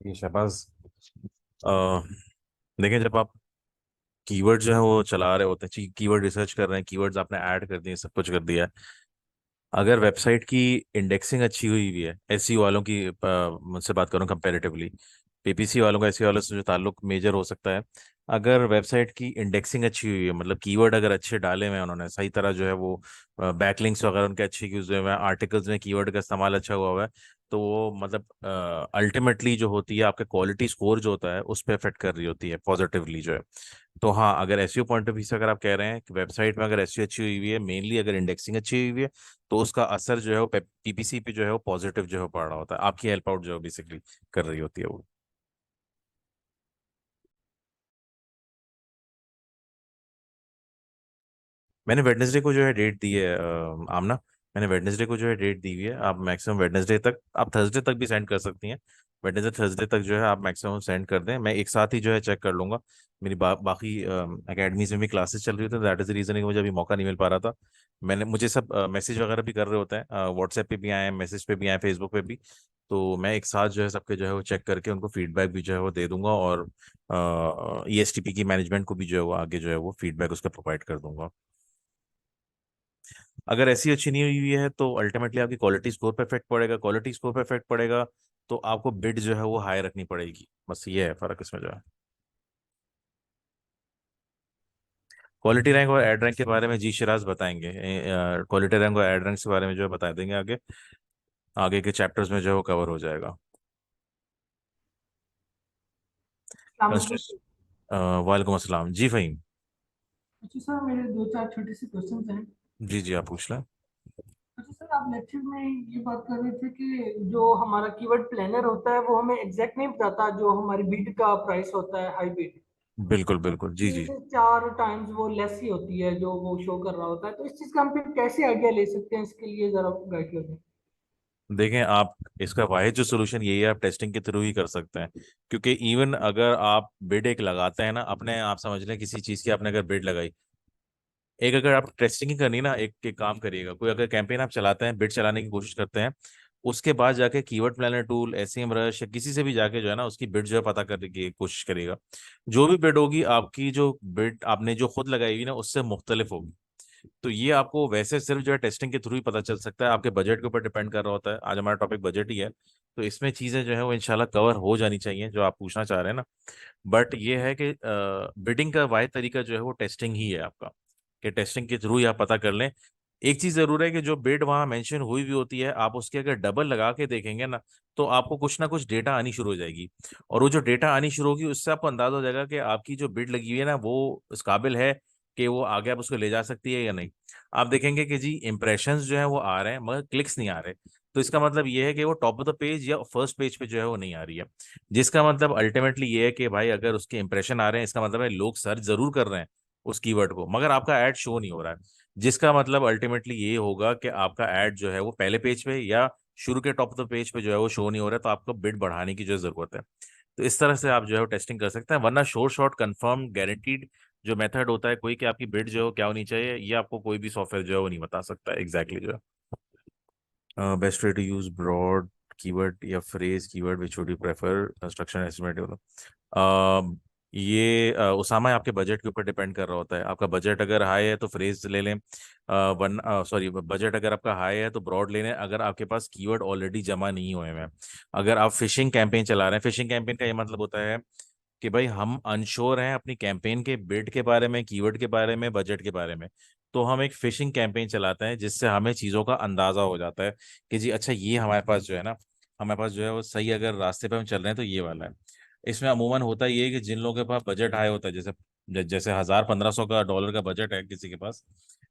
ये शहबाज, अ, देखें, जब आप कीवर्ड जो है वो चला रहे होते हैं, कीवर्ड रिसर्च कर रहे हैं, कीवर्ड्स आपने ऐड कर दिए, सब कुछ कर दिया है। अगर वेबसाइट की इंडेक्सिंग अच्छी हुई हुई है, एसईओ वालों की मुझसे बात करूं कंपैरेटिवली, पीपीसी वालों का एसईओ वालों से जो ताल्लुक मेजर हो सकता है। अगर वेबसाइट की इंडेक्सिंग अच्छी हुई है, मतलब कीवर्ड अगर अच्छे डाले हुए हैं उन्होंने, सही तरह जो है वो बैकलिंक्स वगैरह उनके अच्छे यूज हुए हैं, आर्टिकल्स में कीवर्ड का इस्तेमाल अच्छा हुआ है, तो वो मतलब अल्टीमेटली जो होती है आपके क्वालिटी स्कोर जो होता है उस पर इफेक्ट कर रही होती है पॉजिटिवली जो है। तो हाँ, अगर एसईओ पॉइंट ऑफ व्यू से अगर आप कह रहे हैं कि वेबसाइट में अगर एसईओ अच्छी हुई हुई है, मेनली अगर इंडेक्सिंग अच्छी हुई हुई है, तो उसका असर जो है वो पीपीसी पे जो है वो पॉजिटिव जो है पड़ रहा होता है, आपकी हेल्प आउट जो है बेसिकली कर रही होती है वो। मैंने वेडनेसडे को जो है डेट दी है, आमना। मैंने वेडनेसडे को जो है डेट दी हुई है, आप मैक्सिमम वेडनेसडे तक, आप थर्सडे तक भी सेंड कर सकती हैं। वेडनेसडे थर्सडे तक जो है आप मैक्सिमम सेंड कर दें, मैं एक साथ ही जो है चेक कर लूंगा। मेरी बाकी एकेडमीज में भी क्लासेस चल रही होती है, दैट इज द रीजन कि मुझे अभी मौका नहीं मिल पा रहा था। मुझे सब मैसेज वगैरह भी कर रहे होते हैं, व्हाट्सएप पे भी आए, मैसेज पे भी आए, फेसबुक पे भी। तो मैं एक साथ जो है सबके जो है वो चेक करके उनको फीडबैक भी जो है वो दे दूंगा, और ईएसटीपी की मैनेजमेंट को भी जो है वो आगे जो है वो फीडबैक उसका प्रोवाइड कर दूंगा। अगर ऐसी अच्छी नहीं हुई हुई है तो अल्टीमेटली आपकी क्वालिटी स्कोर पे इफेक्ट पड़ेगा, क्वालिटी स्कोर पे इफेक्ट पड़ेगा, तो आपको बिड जो है वो हाई रखनी पड़ेगी। बस ये है फर्क इसमें जो है। क्वालिटी रैंक और एड रैंक के बारे में जी शिराज बताएंगे। क्वालिटी रैंक और एड रैंक के बारे में जो है बता देंगे आगे, आगे के चैप्टर्स में जो है वो कवर हो जाएगा। सलामकुम। वालेकुम अस्सलाम जी, फहीम। अच्छा सर, मेरे दो चार छोटे से क्वेश्चन हैं। जी जी, आप पूछ लें। अच्छा सर, आप लेक्चर में ये बात कर रहे थे कि जो हमारा कीवर्ड प्लानर होता है वो हमें एग्जैक्ट नहीं बताता जो हमारी बिड का प्राइस होता है, हाई बिड। बिल्कुल बिल्कुल, जी तीन जी। से चार टाइम्स वो लेस ही होती है जो वो शो कर रहा होता है, तो इस चीज का हम फिर कैसे आइडिया ले सकते हैं, इसके लिए जरा गाइड कर दें। देखें, आप इसका वाहिद जो सोल्यूशन यही है, आप टेस्टिंग के थ्रू ही कर सकते हैं। क्योंकि इवन अगर आप बिड एक लगाते हैं ना, अपने आप समझ लें किसी चीज़ की आपने अगर बिड लगाई, एक अगर आप टेस्टिंग ही करनी ना, एक काम करिएगा, कोई अगर कैंपेन आप चलाते हैं, बिड चलाने की कोशिश करते हैं, उसके बाद जाके keyword planner tool, SEM rush या किसी से भी जाके जो है ना उसकी बिड जो है पता करने की कोशिश करिएगा। जो भी बिड होगी आपकी, जो बिड आपने जो खुद लगाई हुई ना उससे मुख्तलिफ होगी। तो ये आपको वैसे सिर्फ जो है टेस्टिंग के थ्रू ही पता चल सकता है, आपके बजट के ऊपर डिपेंड कर रहा होता है। आज हमारा टॉपिक बजट ही है, तो इसमें चीजें जो है वो इंशाल्लाह कवर हो जानी चाहिए जो आप पूछना चाह रहे हैं ना। बट ये है कि बिडिंग का वाहिद तरीका जो है वो टेस्टिंग ही है आपका, कि टेस्टिंग के थ्रू ही आप पता कर लें। एक चीज जरूर है कि जो बिड वहां मेंशन हुई हुई होती है, आप उसके अगर डबल लगा के देखेंगे ना, तो आपको कुछ ना कुछ डेटा आनी शुरू हो जाएगी। और वो जो डेटा आनी शुरू होगी उससे आपको अंदाजा हो जाएगा कि आपकी जो बिड लगी हुई है ना वो इस काबिल है कि वो आगे आप उसको ले जा सकती है या नहीं। आप देखेंगे कि जी इंप्रेशंस जो है वो आ रहे हैं मगर क्लिक्स नहीं आ रहे, तो इसका मतलब ये है कि वो टॉप ऑफ द पेज या फर्स्ट पेज पे जो है वो नहीं आ रही है। जिसका मतलब अल्टीमेटली ये है कि भाई अगर उसके इंप्रेशन आ रहे हैं, इसका मतलब है लोग सर्च जरूर कर रहे हैं उस कीवर्ड को, मगर आपका ऐड शो नहीं हो रहा है। जिसका मतलब अल्टीमेटली ये होगा कि आपका ऐड जो है वो पहले पेज पे या शुरू के टॉप ऑफ द पेज पे जो है वो शो नहीं हो रहा है, तो आपको बिड बढ़ाने की जो जरूरत है। तो इस तरह से आप जो है वो टेस्टिंग कर सकते हैं, वरना श्योर शॉट कंफर्म गारंटीड जो मेथड होता है कोई, कि आपकी बिड जो है क्या होनी चाहिए, ये आपको कोई भी सॉफ्टवेयर जो है वो नहीं बता सकता एग्जैक्टली जो best way to use broad keyword या phrase keyword which would you prefer construction estimate. ये उसामा है, आपके बजट के ऊपर डिपेंड कर रहा होता है। आपका बजट अगर हाई है तो फ्रेज ले लें, वन सॉरी, बजट अगर आपका हाई है तो ब्रॉड ले लें, अगर आपके पास कीवर्ड ऑलरेडी जमा नहीं हुए हैं। अगर आप फिशिंग कैंपेन चला रहे हैं, फिशिंग कैंपेन का ये मतलब होता है कि भाई हम अनश्योर हैं अपनी कैंपेन के बिड के बारे में, कीवर्ड के बारे में, बजट के बारे में, तो हम एक फिशिंग कैंपेन चलाते हैं जिससे हमें चीज़ों का अंदाजा हो जाता है कि जी अच्छा ये हमारे पास जो है ना, हमारे पास जो है वो सही अगर रास्ते पे हम चल रहे हैं तो ये वाला है। इसमें अमूमन होता ये है कि जिन लोगों के पास बजट हाई होता है, जैसे जैसे 1000-1500 का डॉलर का बजट है किसी के पास,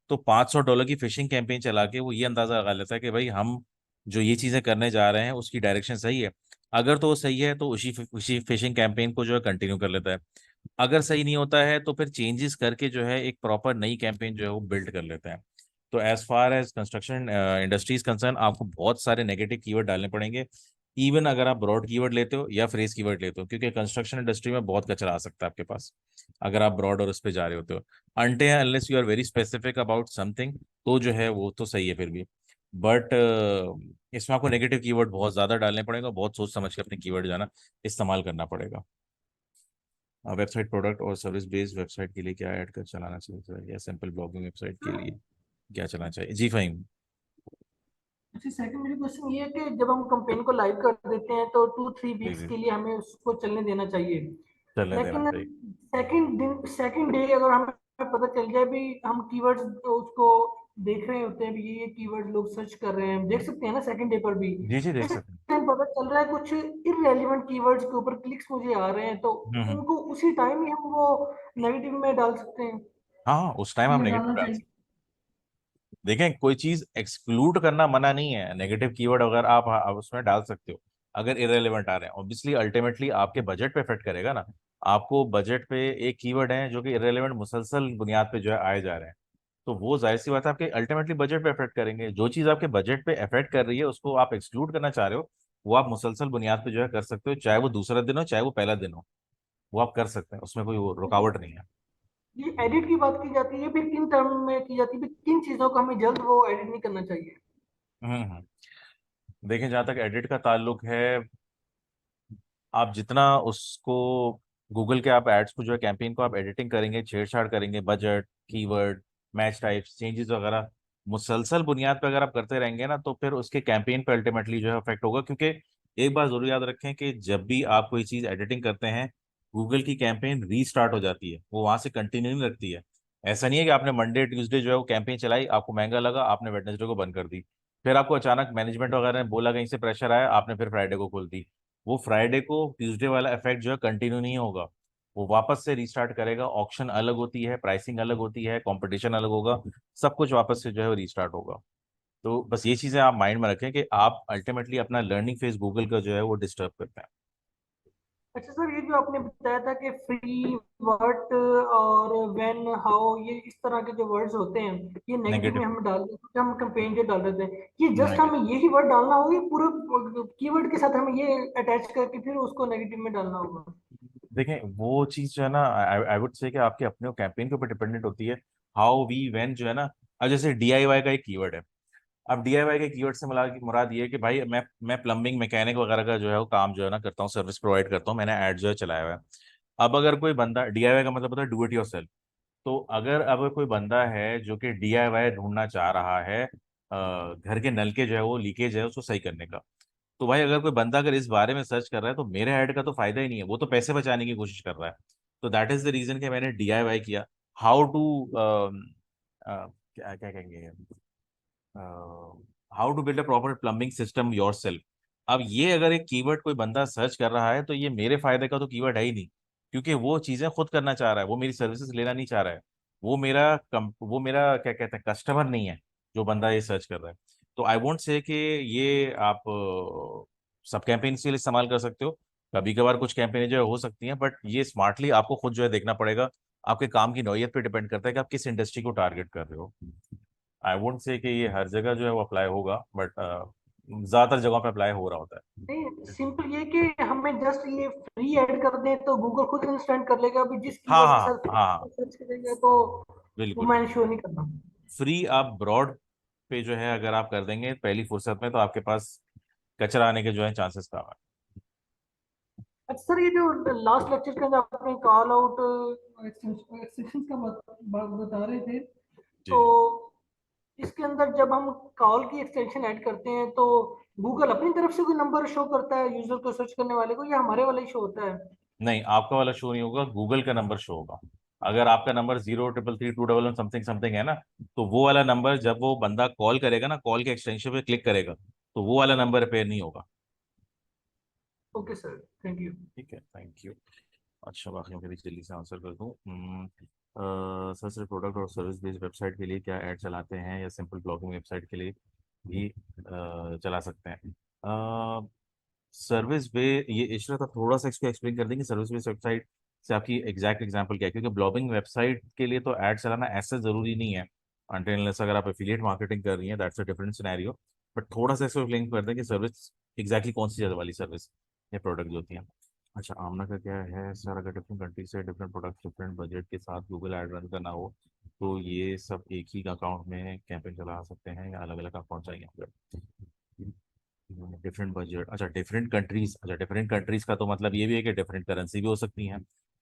तो $500 की फिशिंग कैंपेन चला के वो ये अंदाजा लगा लेता है कि भाई हम जो ये चीज़ें करने जा रहे हैं उसकी डायरेक्शन सही है। अगर तो वो सही है तो उसी फिशिंग कैंपेन को जो है कंटिन्यू कर लेता है। अगर सही नहीं होता है तो फिर चेंजेस करके जो है एक प्रॉपर नई कैंपेन जो है वो बिल्ड कर लेते हैं। तो as far as construction industries concern, आपको बहुत सारे नेगेटिव कीवर्ड डालने पड़ेंगे, इवन अगर आप ब्रॉड कीवर्ड लेते हो या फ्रेज कीवर्ड लेते हो, क्योंकि कंस्ट्रक्शन इंडस्ट्री में बहुत कचरा आ सकता है आपके पास अगर आप ब्रॉड और उस पर जा रहे होते हो। Until unless you are very specific about something, तो जो है वो तो सही है फिर भी। बट इसमें आपको नेगेटिव कीवर्ड बहुत ज़्यादा डालने पड़ेगा, बहुत सोच समझ के अपने कीवर्ड जो है ना इस्तेमाल करना पड़ेगा। वेबसाइट प्रोडक्ट और सर्विस बेस्ड वेबसाइट के लिए क्या ऐड कर चलाना चाहिए, या सिंपल ब्लॉगिंग वेबसाइट के लिए क्या चलाना चाहिए? जी फाइन। अच्छा, सेकंड मेरी क्वेश्चन ये है कि जब हम कंपेन को लाइव कर देते हैं तो 2-3 वीक्स जी, के लिए हमें उसको चलने देना चाहिए। चलने देना लेकिन चाहिए। सेकंड डे अगर हमें पता चल जाए भी हम कीवर्ड्स उसको देख रहे होते हैं भी ये कीवर्ड लोग सर्च कर रहे हैं, देख सकते हैं ना सेकंड डे पर भी। जी जी, देख उस सकते हैं। टाइम पता चल रहा है कुछ इररेलेवेंट कीवर्ड्स के ऊपर क्लिक्स मुझे आ रहे हैं, तो हम्म। उनको उसी टाइम ही हम वो नेगेटिव में डाल सकते हैं। हाँ हाँ, उस टाइम आप ये नेगेटिव डालना डाल चाहिए। सकते हैं। देखें, कोई चीज एक्सक्लूड करना मना नहीं है, नेगेटिव कीवर्ड अगर आप उसमें डाल सकते हो अगर इरेलीवेंट आ रहे हैं। ऑब्वियसली अल्टीमेटली आपके बजट पे इफेक्ट करेगा ना। आपको बजट पे एक कीवर्ड है जो कि इरेलीवेंट मुसलसल बुनियाद पे जो है आए जा रहे हैं, तो वो जाहिर सी बात है आपके अल्टीमेटली बजट पे इफेक्ट करेंगे। जो चीज आपके बजट पे इफेक्ट कर रही है उसको आप एक्सक्लूड करना चाह रहे हो, वो आप मुसलसल बुनियाद पे जो है कर सकते हो, चाहे वो दूसरा दिन हो चाहे वो पहला दिन हो। वो आप कर सकते हैं, उसमें कोई रुकावट नहीं है। ये एडिट की बात की जाती है, फिर किन टर्म में की जाती है, फिर किन चीजों को हमें जल्द वो एडिट नहीं करना चाहिए? हम्म। देखें, जहाँ तक एडिट का ताल्लुक है, आप जितना उसको गूगल के आप एड्स को जो है कैंपेन को आप एडिटिंग करेंगे, छेड़छाड़ करेंगे, budget, keyword, match types, changes वगैरह मुसलसल बुनियाद पर अगर आप करते रहेंगे ना, तो फिर उसके कैंपेन पर अल्टीमेटली जो है इफेक्ट होगा। क्योंकि एक बात जरूर याद रखें कि जब भी आप कोई चीज़ एडिटिंग करते हैं, गूगल की कैंपेन रीस्टार्ट हो जाती है, वो वहां से कंटिन्यू नहीं रखती है। ऐसा नहीं है कि आपने मंडे ट्यूसडे जो है वो कैंपेन चलाई, आपको महंगा लगा, आपने वेडनेसडे को बंद कर दी, फिर आपको अचानक मैनेजमेंट वगैरह ने बोला, कहीं से प्रेशर आया, आपने फिर फ्राइडे को खोल दी। वो फ्राइडे को ट्यूसडे वाला इफेक्ट जो है कंटिन्यू नहीं होगा, वो वापस से रीस्टार्ट करेगा। ऑक्शन अलग होती है, प्राइसिंग अलग होती है, कंपटीशन अलग होगा, सब कुछ वापस से जो है वो रीस्टार्ट होगा। तो बस ये चीजें आप माइंड में रखें कि आप अल्टीमेटली अपना लर्निंग फेज गूगल का जो है वो डिस्टर्ब करते हैं। अच्छा सर, ये जो आपने बताया था कि फ्री, व्हाट और व्हेन, हाउ, ये इस तरह के जो वर्ड्स होते हैं ये नेगेटिव में नेगेटिव। हम डाल देते हैं, हम कंपेन जो डाल देते हैं, ये जस्ट नहीं, हमें यही वर्ड डालना होगा, ये पूरे कीवर्ड के साथ हमें ये अटैच करके फिर उसको नेगेटिव में डालना होगा? देखें वो चीज जो है ना, आई वुड से कि आपके अपने कैंपेन के ऊपर डिपेंडेंट होती है। हाउ वी व्हेन जो है ना, अब जैसे डीआईवाई का एक कीवर्ड है। अब डीआईवाई के कीवर्ड से मुराद मुराद ये है कि भाई मैं प्लम्बिंग मैकेनिक वगैरह का जो है वो काम जो है ना करता हूँ, सर्विस प्रोवाइड करता हूँ, मैंने ऐड जो है चलाया हुआ है। अब अगर कोई बंदा, डीआईवाई का मतलब होता है डू इट योरसेल्फ, तो अगर अब कोई बंदा है जो कि डीआईवाई ढूंढना चाह रहा है, घर के नल के जो है वो लीकेज है उसको सही करने का, तो भाई अगर कोई बंदा अगर इस बारे में सर्च कर रहा है तो मेरे ऐड का तो फायदा ही नहीं है, वो तो पैसे बचाने की कोशिश कर रहा है। तो दैट इज द रीजन कि मैंने डीआईवाई किया। हाउ टू क्या क्या कहेंगे, how to build a proper plumbing system yourself. अब ये अगर एक कीवर्ड कोई बंदा सर्च कर रहा है तो ये मेरे फायदे का तो कीवर्ड है ही नहीं, क्योंकि वो चीजें खुद करना चाह रहा है, वो मेरी सर्विसेज लेना नहीं चाह रहा है। वो मेरा क्या कहते हैं कस्टमर नहीं है, जो बंदा ये सर्च कर रहा है। तो आई वोंट से कि ये आप सब कैंपेन के लिए इस्तेमाल कर सकते हो। कभी कभार कुछ कैंपेन जो है हो सकती हैं, बट ये स्मार्टली आपको खुद जो है देखना पड़ेगा। आपके काम की नौयत पे डिपेंड करता है कि आप किस इंडस्ट्री को टारगेट कर रहे हो। आई वोंट से कि ये हर जगह जो है वो अप्लाई होगा, बट ज्यादातर जगहों पे अप्लाई हो रहा होता है। नहीं, सिंपल ये कि हमें जस्ट ये फ्री ऐड कर दें तो गूगल खुद अंडरस्टैंड कर लेगा, अभी जिस हाँ कीवर्ड के हाँ साथ हाँ, सर्च करेगा तो वो बिल्कुल मैंने बिल्कुल। शो नहीं करना। फ्री आप ब्रॉड पे जो है अगर आप कर देंगे पहली फुर्सत में, तो आपके पास कचरा आने के जो है चांसेस कम है। अच्छा सर, ये जो लास्ट लेक्चर के अंदर आपने कॉल आउट एक्सटेंशन का बता रहे थे, जी तो जी। इसके अंदर जब हम कॉल की एक्सटेंशन ऐड करते हैं तो गूगल अपनी तरफ से कोई नंबर शो करता है यूजर को सर्च करने वाले को, या हमारे वाला ही शो होता है? नहीं, आपका वाला शो नहीं होगा, गूगल का नंबर शो होगा। अगर आपका नंबर 0333211 समथिंग समथिंग है ना, तो वो वाला नंबर जब वो बंदा कॉल करेगा ना, कॉल के एक्सटेंशन पे क्लिक करेगा, तो वो वाला नंबर रिपेयर नहीं होगा। Okay sir, thank you. ठीक है, थैंक यू। अच्छा, बाकी मैं जल्दी से आंसर कर दूँ। सर, सिर्फ प्रोडक्ट और सर्विस बेस्ड वेबसाइट के लिए क्या ऐड चलाते हैं, या सिंपल ब्लॉगिंग वेबसाइट के लिए भी चला सकते हैं? सर्विस बे ये इशरत आप थोड़ा सा इसको एक्सप्लेन कर देंगे, सर्विस बेस्ड वेबसाइट से आपकी एग्जैक्ट एग्जांपल क्या है? क्योंकि ब्लॉगिंग वेबसाइट के लिए तो ऐड चलाना ऐसा ज़रूरी नहीं है, अनटिल अनलेस अगर आप एफिलिएट मार्केटिंग कर रही हैं, that's a different scenario. But थोड़ा सा इसको एक्सप्लेन कर दें कि सर्विस एग्जैक्टली कौन सी वाली सर्विस या प्रोडक्ट जो होती हैं। अच्छा, आमना का क्या है सर, अगर डिफरेंट कंट्री से डिफरेंट प्रोडक्ट डिफरेंट बजट के साथ गूगल ऐड रन करना हो तो ये सब एक ही अकाउंट में कैंपेन चला सकते हैं या अलग अलग अकाउंट चाहिए? डिफरेंट बजट, अच्छा डिफरेंट कंट्रीज, अच्छा डिफरेंट कंट्रीज का तो मतलब ये भी है कि डिफरेंट करेंसी भी हो सकती हैं।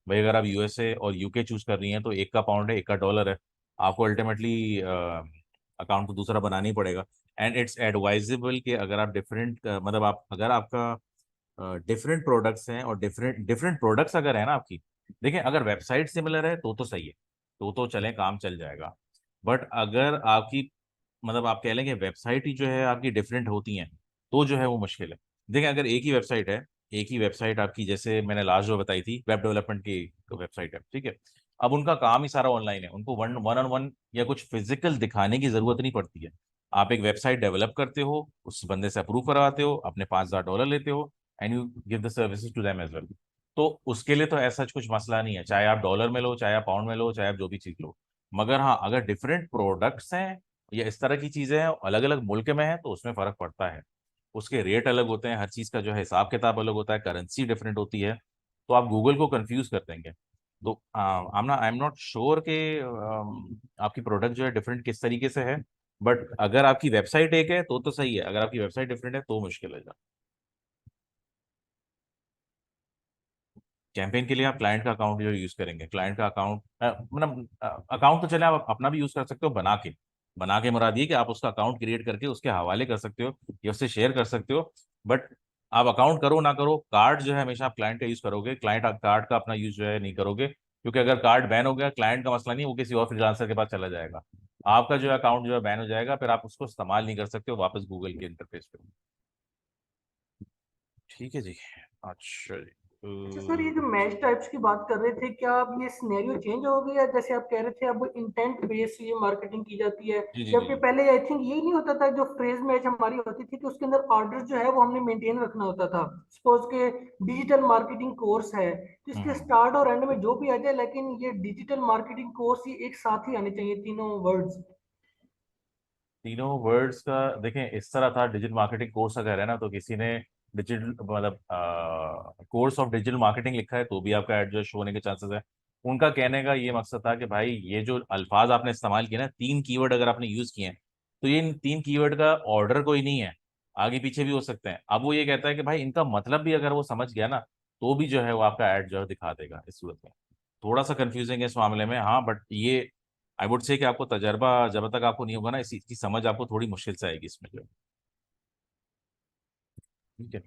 भाई अगर आप यूएसए और यूके चूज कर रही हैं तो एक का पाउंड है, एक का डॉलर है, आपको अल्टीमेटली अकाउंट तो दूसरा बनाना ही पड़ेगा। एंड इट्स एडवाइजेबल कि अगर आप डिफरेंट मतलब आप अगर आपका डिफरेंट प्रोडक्ट्स हैं और डिफरेंट डिफरेंट प्रोडक्ट्स अगर है ना आपकी, देखिए अगर वेबसाइट सिमिलर है तो सही है, तो चलें, काम चल जाएगा। बट अगर आपकी मतलब आप कह लें कि वेबसाइट ही जो है आपकी डिफरेंट होती हैं तो जो है वो मुश्किल है। देखिए अगर एक ही वेबसाइट है, एक ही वेबसाइट आपकी, जैसे मैंने लास्ट जो बताई थी वेब डेवलपमेंट की वेबसाइट है, ठीक है, अब उनका काम ही सारा ऑनलाइन है, उनको वन वन ऑन वन या कुछ फिजिकल दिखाने की जरूरत नहीं पड़ती है। आप एक वेबसाइट डेवलप करते हो, उस बंदे से अप्रूव करवाते हो, अपने $5,000 लेते हो and you give the services to them as well. तो उसके लिए तो ऐसा कुछ मसला नहीं है, चाहे आप डॉलर में लो, चाहे आप पाउंड में लो, चाहे आप जो भी चीज लो। मगर हाँ, अगर डिफरेंट प्रोडक्ट्स हैं या इस तरह की चीजें हैं, अलग अलग मुल्क में है, तो उसमें फर्क पड़ता है। उसके रेट अलग होते हैं, हर चीज का जो है हिसाब किताब अलग होता है, करेंसी डिफरेंट होती है, तो आप गूगल को कंफ्यूज कर देंगे। तो आई एम नॉट श्योर कि आपकी प्रोडक्ट जो है डिफरेंट किस तरीके से है। बट अगर आपकी वेबसाइट एक है तो सही है, अगर आपकी वेबसाइट डिफरेंट है तो मुश्किल है। कैंपेन के लिए आप क्लाइंट का अकाउंट जो यूज करेंगे, क्लाइंट का अकाउंट मतलब अकाउंट तो चले आप अपना भी यूज कर सकते हो, बना के मुराद ये कि आप उसका अकाउंट क्रिएट करके उसके हवाले कर सकते हो या उससे शेयर कर सकते हो। बट आप अकाउंट करो ना करो, कार्ड जो है हमेशा आप क्लाइंट का यूज करोगे, क्लाइंट कार्ड का अपना यूज जो है नहीं करोगे, क्योंकि अगर कार्ड बैन हो गया, क्लाइंट का मसला नहीं, वो किसी और फ्रीलांसर के पास चला जाएगा, आपका जो है अकाउंट जो है बैन हो जाएगा, फिर आप उसको इस्तेमाल नहीं कर सकते हो वापस गूगल के इंटरफेस पे। ठीक है जी। अच्छा जी। अच्छा सर, ये जो मैच टाइप्स की बात कर रहे थे, क्या अब ये सिनेरियो चेंज हो गया? जैसे आप कह रहे थे अब इंटेंट बेस्ड ये मार्केटिंग की जाती है, जी जी जी जबकि जी। पहले आई थिंक यही नहीं होता था। जो फ्रेज मैच हमारी होती थी कि उसके अंदर ऑर्डर जो है वो हमने मेंटेन रखना होता था। सपोज के डिजिटल मार्केटिंग कोर्स है तो इसके हम्म। स्टार्ट और एंड में जो भी आ जाए, लेकिन ये डिजिटल मार्केटिंग कोर्स ये एक साथ ही आने चाहिए, तीनों वर्ड्स। तीनों वर्ड्स का देखें इस तरह था, डिजिटल मार्केटिंग कोर्स अगर है ना तो किसी ने डिजिटल मतलब कोर्स ऑफ डिजिटल मार्केटिंग लिखा है तो भी आपका एड जो शो होने के चांसेस है। उनका कहने का ये मकसद था कि भाई ये जो अल्फाज आपने इस्तेमाल किए ना, 3 कीवर्ड अगर आपने यूज किए हैं, तो ये इन 3 कीवर्ड का ऑर्डर कोई नहीं है, आगे पीछे भी हो सकते हैं। अब वो ये कहता है कि भाई इनका मतलब भी अगर वो समझ गया ना तो भी जो है वो आपका एड जो है दिखा देगा इस सूरत में। थोड़ा सा कंफ्यूजिंग है इस मामले में, हाँ, बट ये आई वुड से कि आपको तजर्बा जब तक आपको नहीं होगा ना, इस चीज की समझ आपको थोड़ी मुश्किल से आएगी इसमें जो। ठीक है।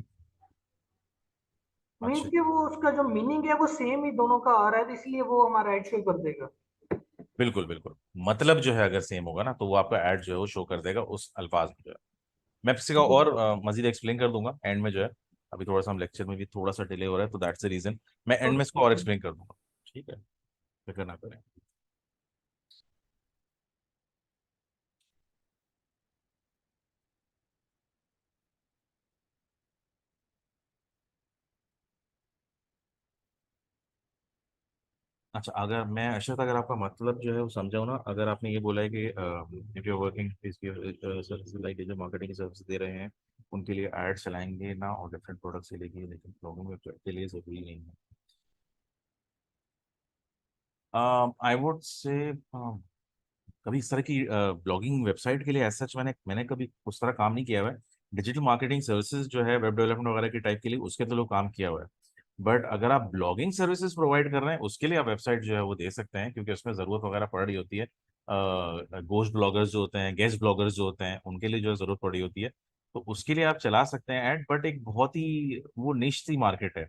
मीन्स अच्छा। कि वो उसका जो मीनिंग है वो सेम ही दोनों का आ रहा है, तो इसलिए वो हमारा एड शो कर देगा। बिल्कुल बिल्कुल, मतलब जो है अगर सेम होगा ना तो वो आपका ऐड जो है वो शो कर देगा उस अल्फाज में जो है। मैं किसी का और मजीद एक्सप्लेन कर दूंगा एंड में जो है। अभी थोड़ा सा हम लेक्चर में भी थोड़ा सा डिले हो रहा है तो दैट्स द रीजन, मैं एंड में इसको और ओके। एक्सप्लेन कर दूंगा। ठीक है, फिक्र ना करें। अच्छा, अगर मैं अशरत अगर आपका मतलब जो है वो समझाऊँ ना, अगर आपने ये बोला है कि if you working service like जो मार्केटिंग सर्विस दे रहे हैं उनके लिए एड चलाएंगे ना और डिफरेंट प्रोडक्ट्स के लिए, लेकिन ब्लॉगिंग वेबसाइट के लिए जरूरी नहीं है। आई वुड से कभी इस तरह की ब्लॉगिंग वेबसाइट के लिए एज सच मैंने कभी उस तरह काम नहीं किया हुआ है। डिजिटल मार्केटिंग सर्विसेज जो है वेब डेवलपमेंट वगैरह के टाइप के लिए उसके तो लोग काम किया हुआ है। बट अगर आप ब्लॉगिंग सर्विसेज प्रोवाइड कर रहे हैं उसके लिए आप वेबसाइट जो है वो दे सकते हैं, क्योंकि उसमें ज़रूरत वगैरह पड़ रही होती है। गोश्त ब्लॉगर्स जो होते हैं, गेस्ट ब्लॉगर्स जो होते हैं, उनके लिए जो है ज़रूरत पड़ी होती है, तो उसके लिए आप चला सकते हैं ऐड। बट एक बहुत ही वो निश सी मार्केट है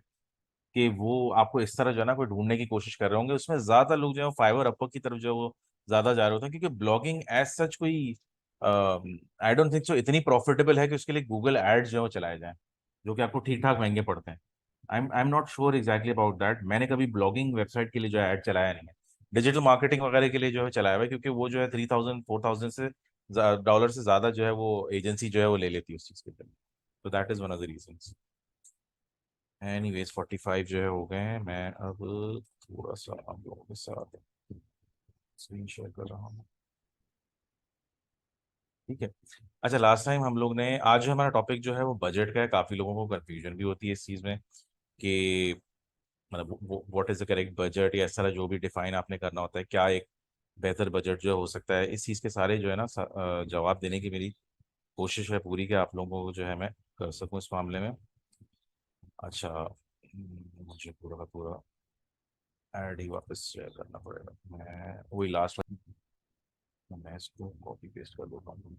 कि वो आपको इस तरह जो है ना कोई ढूंढने की कोशिश कर रहे होंगे, उसमें ज्यादा लोग जो है फाइवर अपवर्क की तरफ जो है वो ज्यादा जा रहे होते हैं, क्योंकि ब्लॉगिंग एज सच कोई आई डोंट थिंक सो इतनी प्रॉफिटेबल है कि उसके लिए गूगल एड्स जो है वो चलाए जाएं, जो कि आपको ठीक ठाक महंगे पड़ते हैं। I am not sure exactly about that, मैंने कभी ब्लॉगिंग वेबसाइट के लिए जो है ऐड चलाया नहीं है। डिजिटल मार्केटिंग वगैरह के लिए जो है चलाया हुआ है, क्योंकि वो जो है 3,000 4,000 से डॉलर से ज्यादा जो है वो एजेंसी जो है वो ले लेती है उस चीज के लिए। तो that is one of the reasons. Anyways 45 जो है हो गए हैं, मैं अब थोड़ा सा आप लोगों के साथ स्क्रीन शेयर कर रहा हूँ। ठीक है। अच्छा, लास्ट टाइम हम लोग ने, आज जो हमारा टॉपिक जो है वो बजट का है, काफ़ी लोगों को कंफ्यूजन भी होती है इस चीज़ में कि मतलब what is the correct budget, या इस तरह जो भी डिफाइन आपने करना होता है, क्या एक बेहतर बजट जो हो सकता है, इस चीज़ के सारे जो है ना जवाब देने की मेरी कोशिश है पूरी, कि आप लोगों को जो है मैं कर सकूं इस मामले में। अच्छा, मुझे पूरा का पूरा ऐड ही वापस शेयर करना पड़ेगा, मैं वही लास्ट, मैं इसको कॉपी पेस्ट कर देता हूँ।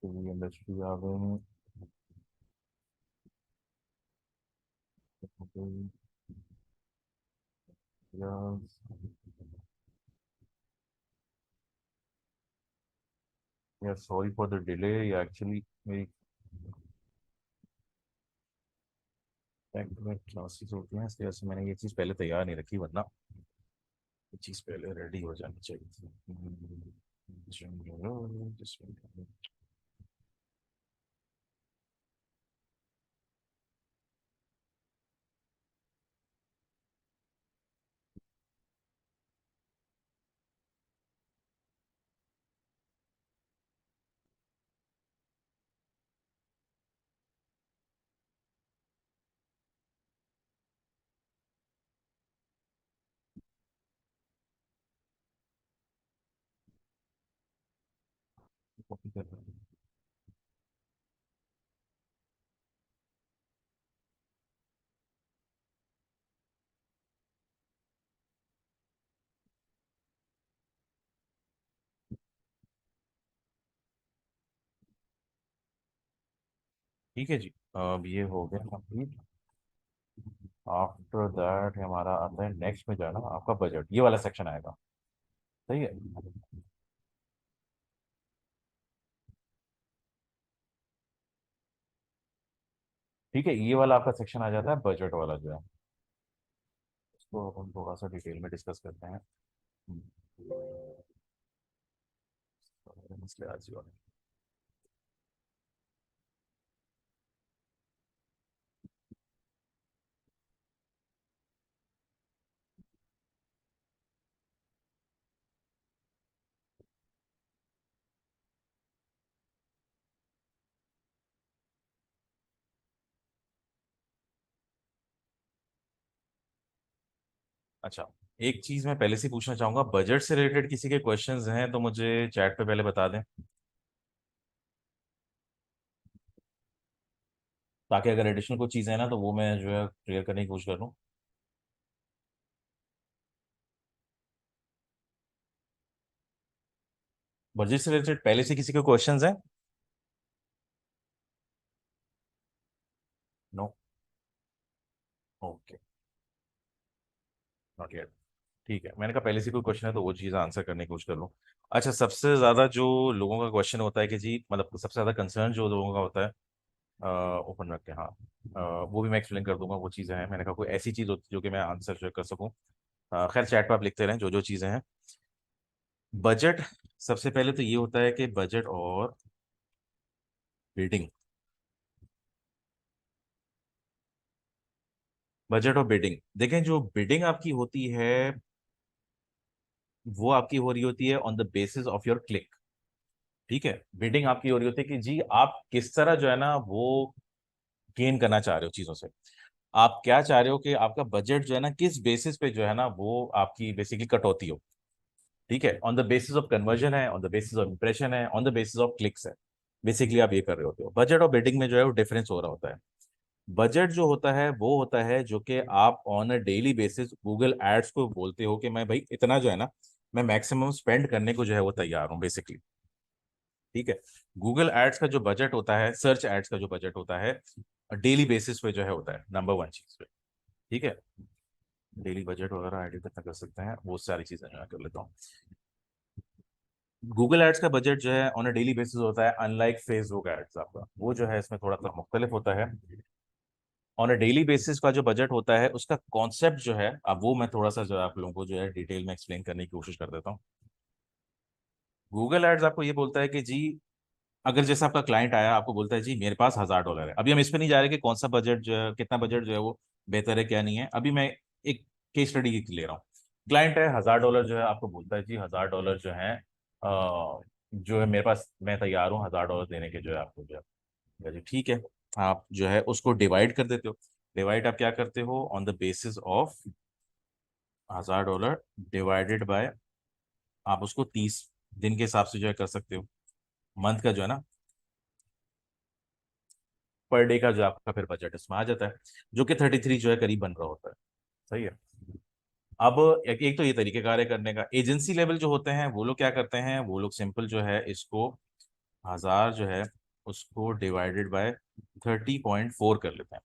इंडस्ट्री आ गई। यार सॉरी फॉर द डिले, ये एक्चुअली मेरी बैक टू बैक क्लासेस होती हैं, इसलिए वजह से मैंने ये चीज़ पहले तैयार नहीं रखी, वरना ये चीज़ पहले रेडी हो जानी चाहिए थी। कॉपी कर रहा हूँ। ठीक है जी, अब ये हो गया कंप्लीट। आफ्टर दैट हमारा आता है नेक्स्ट में जाना, आपका बजट, ये वाला सेक्शन आएगा। सही है। ठीक है, ये वाला आपका सेक्शन आ जाता है, बजट वाला जो है, उसको अब हम थोड़ा सा डिटेल में डिस्कस करते हैं। मसले आज ही वाले। अच्छा, एक चीज मैं पहले से ही पूछना चाहूंगा, बजट से रिलेटेड किसी के क्वेश्चंस हैं तो मुझे चैट पे पहले बता दें, ताकि अगर एडिशनल कोई चीज़ है ना तो वो मैं जो है क्लियर करने की कोशिश कर लूँ। बजट से रिलेटेड पहले से किसी के क्वेश्चंस हैं? नो। Okay, not yet. ठीक है, मैंने कहा पहले से कोई क्वेश्चन है तो वो चीज़ आंसर करने की कोशिश कर लूँ। अच्छा, सबसे ज़्यादा जो लोगों का क्वेश्चन होता है कि जी, मतलब सबसे ज़्यादा कंसर्न जो लोगों का होता है, ओपन रख के, हाँ, वो भी मैं एक्सप्लेन कर दूंगा, वो चीज़ें हैं, मैंने कहा कोई ऐसी चीज़ होती है जो कि मैं आंसर जो कर सकूँ। खैर चैट पर आप लिखते रहें जो जो चीज़ें हैं। बजट, सबसे पहले तो ये होता है कि बजट और बिल्डिंग, बजट और बिडिंग, देखें जो बिडिंग आपकी होती है वो आपकी हो रही होती है on the basis of your click. ठीक है, बिडिंग आपकी हो रही होती है कि जी आप किस तरह जो है ना वो गेन करना चाह रहे हो चीजों से, आप क्या चाह रहे हो कि आपका बजट जो है ना किस बेसिस पे जो है ना वो आपकी बेसिकली कटौती हो। ठीक है, on the basis of conversion है, on the basis of impression है, on the basis of clicks है। बेसिकली आप ये कर रहे होते हो। बजट और बिडिंग में जो है वो डिफरेंस हो रहा होता है। बजट जो होता है वो होता है जो कि आप on a daily basis Google ads को बोलते हो कि मैं भाई इतना जो है ना, मैं मैक्सिमम स्पेंड करने को जो है वो तैयार हूँ बेसिकली। ठीक है। गूगल एड्स का जो बजट होता है, सर्च एड्स का जो बजट होता है, डेली बेसिस पे जो है होता है नंबर वन चीज पे। ठीक है। डेली बजट वगैरह आईडी कितना कर सकते हैं, वो सारी चीजें मैं कर लेता हूँ। गूगल एड्स का बजट जो है ऑन अ डेली बेसिस होता है, अनलाइक फेसबुक एड्स आपका वो जो है इसमें थोड़ा सा मुख्तलिफ होता है। ऑन अ डेली बेसिस का जो बजट होता है उसका कॉन्सेप्ट जो है, अब वो मैं थोड़ा सा जो है आप लोगों को जो है डिटेल में एक्सप्लेन करने की कोशिश कर देता हूँ। गूगल एड्स आपको ये बोलता है कि जी, अगर जैसे आपका क्लाइंट आया आपको बोलता है जी मेरे पास $1000 है, अभी हम इस पे नहीं जा रहे कि कौन सा बजट जो है, कितना बजट जो है वो बेहतर है क्या नहीं है, अभी मैं एक केस स्टडी ले रहा हूँ। क्लाइंट है, $1000 जो है आपको बोलता है जी $1000 जो है जो है मेरे पास, मैं तैयार हूँ $1000 देने के जो है आपको जो है। जी ठीक है। आप जो है उसको डिवाइड कर देते हो। डिवाइड आप क्या करते हो, on the basis of $1000 divided by, आप उसको 30 दिन के हिसाब से जो है कर सकते हो। मंथ का जो है ना, पर डे का जो आपका फिर बजट इसमें आ जाता है, जो कि 33 जो है करीब बन रहा होता है। सही है। अब एक तो ये तरीके कार्य करने का, एजेंसी लेवल जो होते हैं वो लोग क्या करते हैं, वो लोग सिंपल जो है इसको 1000 जो है उसको डिवाइडेड बाय 30.4 कर लेते हैं।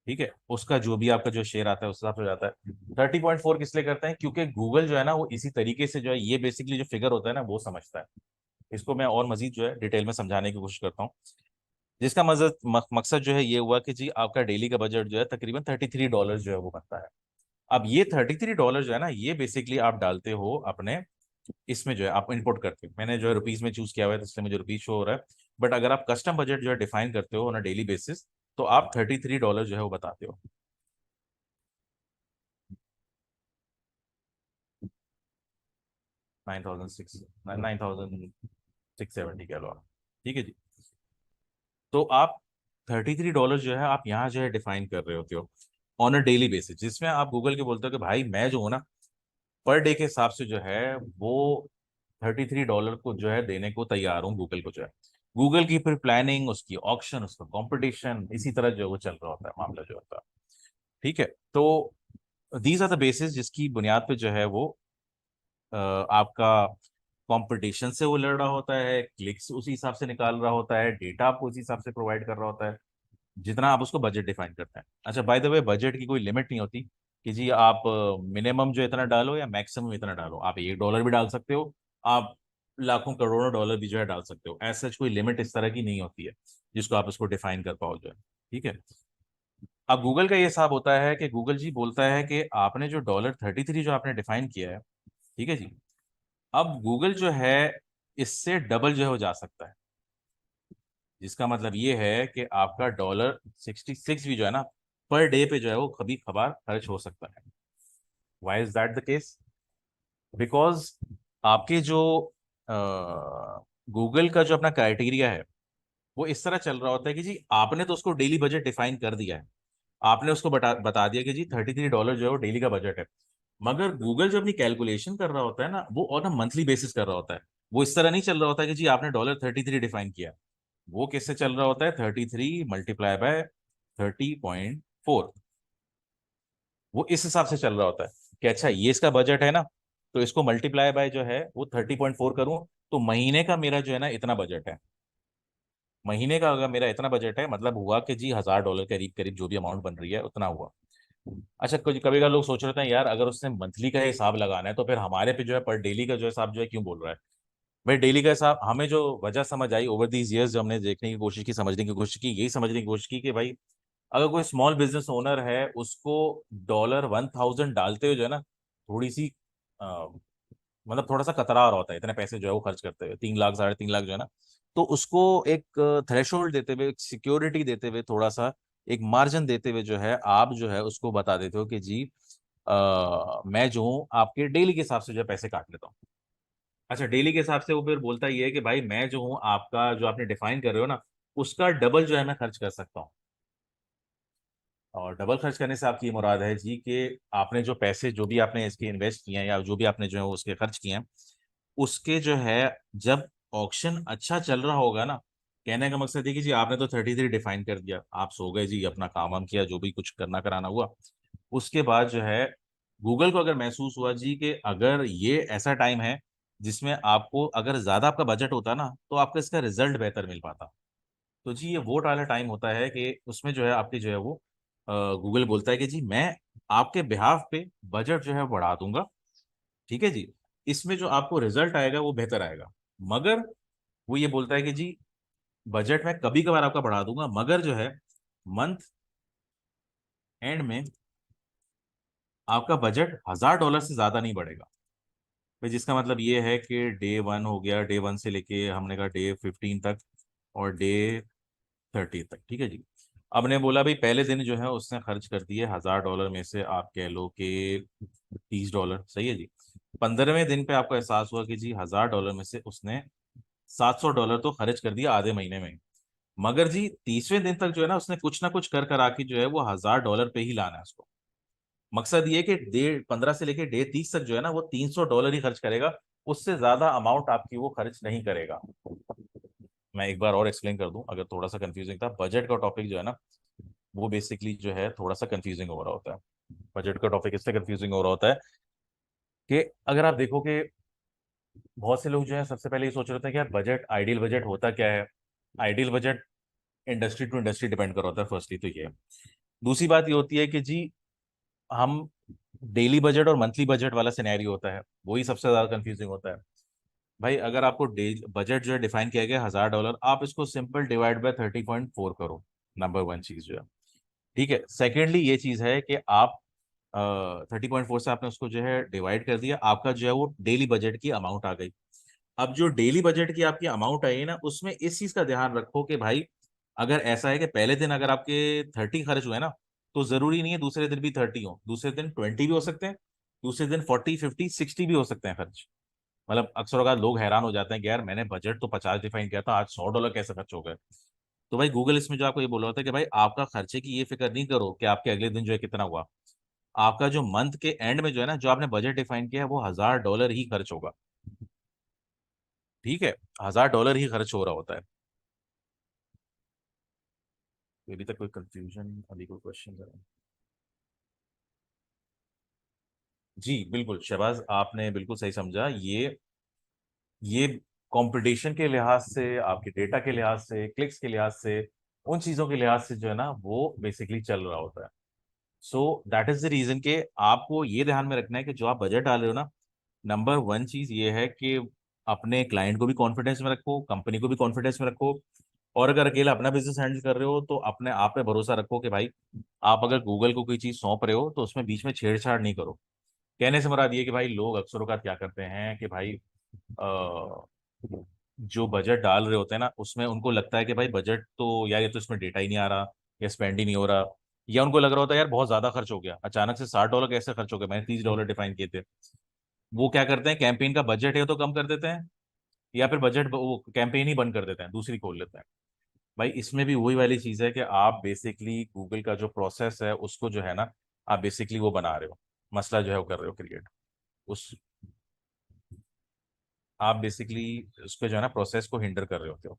ठीक है। उसका जो भी आपका जो शेयर आता है उस हिसाब से हो जाता है। 30.4 किस लिए करते हैं, क्योंकि गूगल जो है ना वो इसी तरीके से जो है ये बेसिकली जो फिगर होता है ना वो समझता है। इसको मैं और मजीद जो है डिटेल में समझाने की कोशिश करता हूँ। जिसका मकसद जो है ये हुआ कि जी आपका डेली का बजट जो है तकरीबन $33 जो है वो बनता है। अब ये $33 जो है ना, ये बेसिकली आप डालते हो अपने इसमें जो है आप इनपुट करते हो। मैंने जो है रुपीज में चूज किया हुआ है तो इसलिए मुझे रुपीज शो हो रहा है। बट अगर आप कस्टम बजट जो है डिफाइन करते हो ऑन डेली बेसिस, तो आप $33 जो है वो बताते हो। 9,670 कह लो आप। ठीक है जी। तो आप $33 जो है आप यहाँ जो है डिफाइन कर रहे होते हो ऑन अ डेली बेसिस, जिसमें आप गूगल के बोलते हो कि भाई मैं जो हूँ ना पर डे के हिसाब से जो है वो $33 को जो है देने को तैयार हूँ गूगल को जो है। गूगल की फिर प्लानिंग, उसकी ऑक्शन, उसका कंपटीशन, इसी तरह जो है वो चल रहा होता है मामला जो होता है। ठीक है। तो दीज आर द बेसिस जिसकी बुनियाद पे जो है वो आपका कंपटीशन से वो लड़ रहा होता है, क्लिक्स उसी हिसाब से निकाल रहा होता है, डेटा आपको उसी हिसाब से प्रोवाइड कर रहा होता है, जितना आप उसको बजट डिफाइन करते हैं। अच्छा बाय द वे, बजट की कोई लिमिट नहीं होती कि जी आप मिनिमम जो इतना डालो या मैक्सिमम इतना डालो। आप $1 भी डाल सकते हो, आप लाखों करोड़ों डॉलर भी जो है डाल सकते हो। ऐसा कोई लिमिट इस तरह की नहीं होती है जिसको आप उसको डिफाइन कर पाओ जो है। ठीक है। अब गूगल का ये हिसाब होता है कि गूगल जी बोलता है कि आपने जो $33 जो आपने डिफाइन किया है, ठीक है जी, अब गूगल जो है इससे डबल जो है हो जा सकता है। जिसका मतलब ये है कि आपका $66 भी जो है ना पर डे पे जो है वो कभी कभार खर्च हो सकता है। Why is that the case? Because आपके जो गूगल का जो अपना क्राइटेरिया है वो इस तरह चल रहा होता है कि जी आपने तो उसको डेली बजट डिफाइन कर दिया है, आपने उसको बता दिया कि जी $33 जो है वो डेली का बजट है। मगर गूगल जो अपनी कैलकुलेशन कर रहा होता है ना वो ऑन अ मंथली बेसिस कर रहा होता है। वो इस तरह नहीं चल रहा होता है कि जी आपने $33 डिफाइन किया। वो किससे चल रहा होता है, 33 मल्टीप्लाई बाय 30.4। वो इस हिसाब से चल रहा होता है कि अच्छा ये इसका बजट है ना, तो इसको मल्टीप्लाई बाय जो है वो 30.4 करूं, तो महीने का मेरा जो है ना इतना बजट है। महीने का अगर मेरा इतना बजट है मतलब हुआ कि जी $1000 करीब करीब जो भी अमाउंट बन रही है उतना हुआ। अच्छा कभी कभी का लोग सोच रहे हैं यार अगर उसने मंथली का हिसाब लगाना है तो फिर हमारे पे जो है पर डेली का जो हिसाब जो है क्यों बोल रहा है। भाई डेली का हिसाब हमें जो वजह समझ आई ओवर दीज ईयर्स, जो हमने देखने की कोशिश की, समझने की कोशिश की, यही समझने की कोशिश की कि भाई अगर कोई स्मॉल बिजनेस ओनर है उसको $1000 डालते हुए जो है ना थोड़ी सी मतलब थोड़ा सा कतरा रहा होता है इतने पैसे जो है वो खर्च करते हुए, 3 लाख 3.5 लाख जो है ना, तो उसको एक थ्रेशोल्ड देते हुए, एक सिक्योरिटी देते हुए, थोड़ा सा एक मार्जिन देते हुए जो है आप जो है उसको बता देते हो कि जी मैं जो हूँ आपके डेली के हिसाब से जो है पैसे काट लेता हूँ। अच्छा डेली के हिसाब से वो फिर बोलता ये है कि भाई मैं जो हूँ आपका जो आपने डिफाइन कर रहे हो ना उसका डबल जो है मैं खर्च कर सकता हूँ। और डबल खर्च करने से आपकी ये मुराद है जी कि आपने जो पैसे जो भी आपने इसके इन्वेस्ट किए हैं या जो भी आपने जो है उसके खर्च किए हैं उसके जो है जब ऑक्शन अच्छा चल रहा होगा ना, कहने का मकसद है कि जी आपने तो 33 डिफाइन कर दिया, आप सो गए जी, अपना काम वाम किया, जो भी कुछ करना कराना हुआ, उसके बाद जो है गूगल को अगर महसूस हुआ जी कि अगर ये ऐसा टाइम है जिसमें आपको अगर ज्यादा आपका बजट होता ना तो आपका इसका रिजल्ट बेहतर मिल पाता, तो जी ये वोट वाला टाइम होता है कि उसमें जो है आपकी जो है वो गूगल बोलता है कि जी मैं आपके बिहाफ पे बजट जो है बढ़ा दूंगा, ठीक है जी, इसमें जो आपको रिजल्ट आएगा वो बेहतर आएगा। मगर वो ये बोलता है कि जी बजट में कभी कभार आपका बढ़ा दूंगा, मगर जो है मंथ एंड में आपका बजट $1000 से ज्यादा नहीं बढ़ेगा। भाई जिसका मतलब ये है कि डे 1 हो गया, डे 1 से लेके हमने कहा डे 15 तक और डे 30 तक, ठीक है जी। अब ने बोला भाई पहले दिन जो है उसने खर्च कर दिए $1000 में से आप कह लो कि $30, सही है जी। 15वें दिन पे आपको एहसास हुआ कि जी $1000 में से उसने $700 तो खर्च कर दिया आधे महीने में। मगर जी 30वें दिन तक जो है ना उसने कुछ ना कुछ कर कर आके जो है वो $1000 पे ही लाना है उसको। मकसद ये कि डे 15 से लेके डे 30 तक जो है ना वो $300 ही खर्च करेगा, उससे ज्यादा अमाउंट आपकी वो खर्च नहीं करेगा। मैं एक बार और एक्सप्लेन कर दूं अगर थोड़ा सा कंफ्यूजिंग था, बजट का टॉपिक जो है ना वो बेसिकली जो है थोड़ा सा कंफ्यूजिंग हो रहा होता है। बजट का टॉपिक इसलिए कंफ्यूजिंग हो रहा होता है कि अगर आप देखो कि बहुत से लोग जो है सबसे पहले ये सोच रहे होते हैं कि यार बजट, आइडियल बजट होता क्या है। Ideal budget industry to industry depend कर रहा होता है, फर्स्टली तो ये है। दूसरी बात ये होती है कि जी हम डेली बजट और मंथली बजट वाला सिनेरियो होता है, वही सबसे ज्यादा कंफ्यूजिंग होता है। भाई अगर आपको डे बजट जो है डिफाइन किया गया $1000, आप इसको सिंपल डिवाइड बाय 30.4 करो, नंबर वन चीज जो है, ठीक है। सेकेंडली ये चीज है कि आप 30.4 से आपने उसको जो है डिवाइड कर दिया, आपका जो है वो डेली बजट की अमाउंट आ गई। अब जो डेली बजट की आपकी अमाउंट आई है ना उसमें इस चीज का ध्यान रखो कि भाई अगर ऐसा है कि पहले दिन अगर आपके 30 खर्च हुए ना तो जरूरी नहीं है दूसरे दिन भी 30 हो, दूसरे दिन 20 भी हो सकते हैं, दूसरे दिन 40, 50, 60 भी हो सकते हैं खर्च। मतलब अक्सर अगर लोग हैरान हो जाते हैं कि यार मैंने बजट तो 50 डिफाइन किया था, आज $100 कैसे खर्च हो गए। तो भाई गूगल इसमें जो आपको ये बोल रहा होता है कि भाई आपका खर्चे की ये फिक्र नहीं करो कि आपके अगले दिन जो है कितना हुआ, आपका जो मंथ के एंड में जो है ना जो आपने बजट डिफाइन किया है वो $1000 ही खर्च होगा, ठीक है। $1000 ही खर्च हो रहा होता है। तो अभी तक कोई कंफ्यूजन, अभी कोई क्वेश्चन है? जी बिल्कुल शहबाज, आपने बिल्कुल सही समझा। ये कंपटीशन के लिहाज से, आपके डेटा के लिहाज से, क्लिक्स के लिहाज से, उन चीजों के लिहाज से जो है ना वो बेसिकली चल रहा होता है। So that is the reason के आपको ये ध्यान में रखना है कि जो आप बजट डाल रहे हो ना, नंबर वन चीज ये है कि अपने क्लाइंट को भी कॉन्फिडेंस में रखो, कंपनी को भी कॉन्फिडेंस में रखो, और अगर अकेला अपना बिजनेस हैंडल कर रहे हो तो अपने आप पे भरोसा रखो कि भाई आप अगर गूगल को कोई चीज सौंप रहे हो तो उसमें बीच में छेड़छाड़ नहीं करो। कहने से मुराद ये कि भाई लोग अक्सर औकात क्या करते हैं कि भाई जो बजट डाल रहे होते हैं ना उसमें उनको लगता है कि भाई बजट तो यार ये तो इसमें डेटा ही नहीं आ रहा, या स्पेंड ही नहीं हो रहा, या उनको लग रहा होता है यार बहुत ज्यादा खर्च हो गया, अचानक से $60 कैसे खर्च हो गए, मैंने $30 डिफाइन किए थे। वो क्या करते हैं, कैंपेन का बजट है तो कम कर देते हैं, या फिर बजट वो कैंपेन ही बंद कर देते हैं, दूसरी खोल लेते हैं। भाई इसमें भी वही वाली चीज है कि आप बेसिकली गूगल का जो प्रोसेस है उसको जो है ना आप बेसिकली वो बना रहे हो, मसला जो है वो कर रहे हो क्रिएट, उस आप बेसिकली उस पे जो है ना प्रोसेस को हिंडर कर रहे होते हो,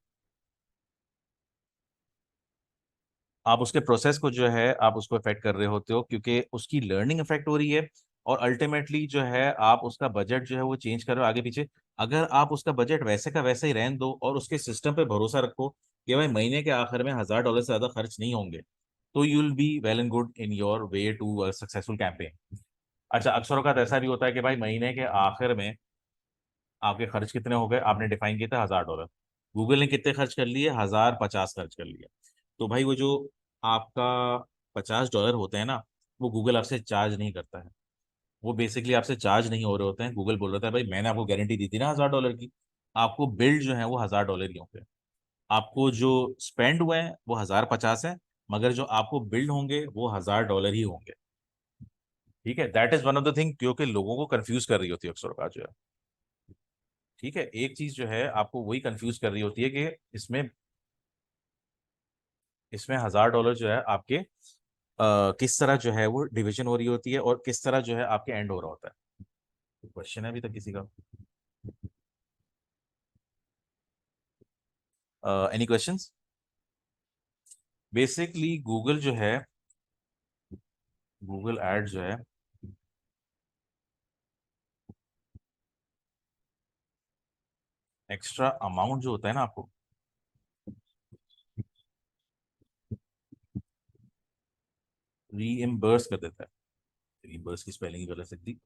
आप उसके प्रोसेस को जो है आप उसको इफेक्ट कर रहे होते हो क्योंकि उसकी लर्निंग इफेक्ट हो रही है, और अल्टीमेटली जो है आप उसका बजट जो है वो चेंज कर रहे हो आगे पीछे। अगर आप उसका बजट वैसे का वैसे ही रहने दो और उसके सिस्टम पे भरोसा रखो कि भाई महीने के आखिर में $1000 से ज्यादा खर्च नहीं होंगे, तो you will be well and good in your way to successful campaign. अच्छा अक्सर औकात ऐसा भी होता है कि भाई महीने के आखिर में आपके खर्च कितने हो गए, आपने डिफाइन किया था $1000, गूगल ने कितने खर्च कर लिए, 1050 खर्च कर लिए। तो भाई वो जो आपका $50 होते हैं ना वो गूगल आपसे चार्ज नहीं करता है, वो बेसिकली आपसे चार्ज नहीं हो रहे होते हैं। गूगल बोल रहा था भाई मैंने आपको गारंटी दी थी ना $1000 की, आपको बिल्ड जो है वो $1000 ही होंगे, आपको जो स्पेंड हुए हैं वो 1050 है, मगर जो आपको बिल्ड होंगे वो $1000 ही होंगे, ठीक है। That is one of the thing क्योंकि लोगों को कंफ्यूज कर रही होती है अक्सर का जो है, ठीक है। एक चीज जो है आपको वही कंफ्यूज कर रही होती है कि इसमें इसमें $1000 जो है आपके किस तरह जो है वो डिवीजन हो रही होती है और किस तरह जो है आपके एंड हो रहा होता है। क्वेश्चन है अभी तक किसी का? Any questions? बेसिकली गूगल जो है, गूगल एड जो है, एक्स्ट्रा अमाउंट जो होता है ना आपको, रीइम्बर्स कर देता है। रीइम्बर्स की स्पेलिंग ही गलत सकती,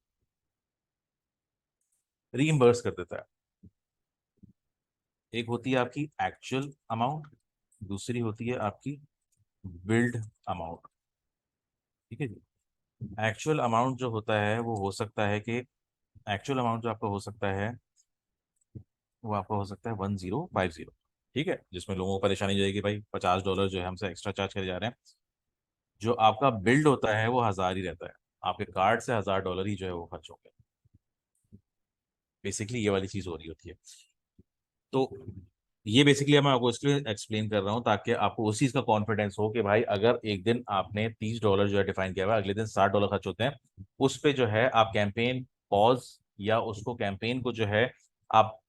रीइम्बर्स कर देता है। एक होती है आपकी एक्चुअल अमाउंट, दूसरी होती है आपकी बिल्ड अमाउंट। ठीक है जी। एक्चुअल अमाउंट जो होता है वो हो सकता है कि, एक्चुअल अमाउंट जो आपका हो सकता है वो आपका हो सकता है 1050। ठीक है, जिसमें लोगों को परेशानी जाएगी भाई $50 जो है हमसे एक्स्ट्रा चार्ज करे जा रहे हैं। जो आपका बिल्ड होता है वो 1000 ही रहता है। आपके कार्ड से $1000 ही जो है वो खर्च होंगे। बेसिकली ये वाली चीज हो रही होती है। तो ये बेसिकली मैं आपको इसलिए एक्सप्लेन कर रहा हूँ ताकि आपको उस चीज का कॉन्फिडेंस हो कि भाई अगर एक दिन आपने $30 जो है डिफाइन किया हुआ है, अगले दिन $60 खर्च होते हैं, उस पे जो है आप कैंपेन पॉज, या उसको कैंपेन को जो है आप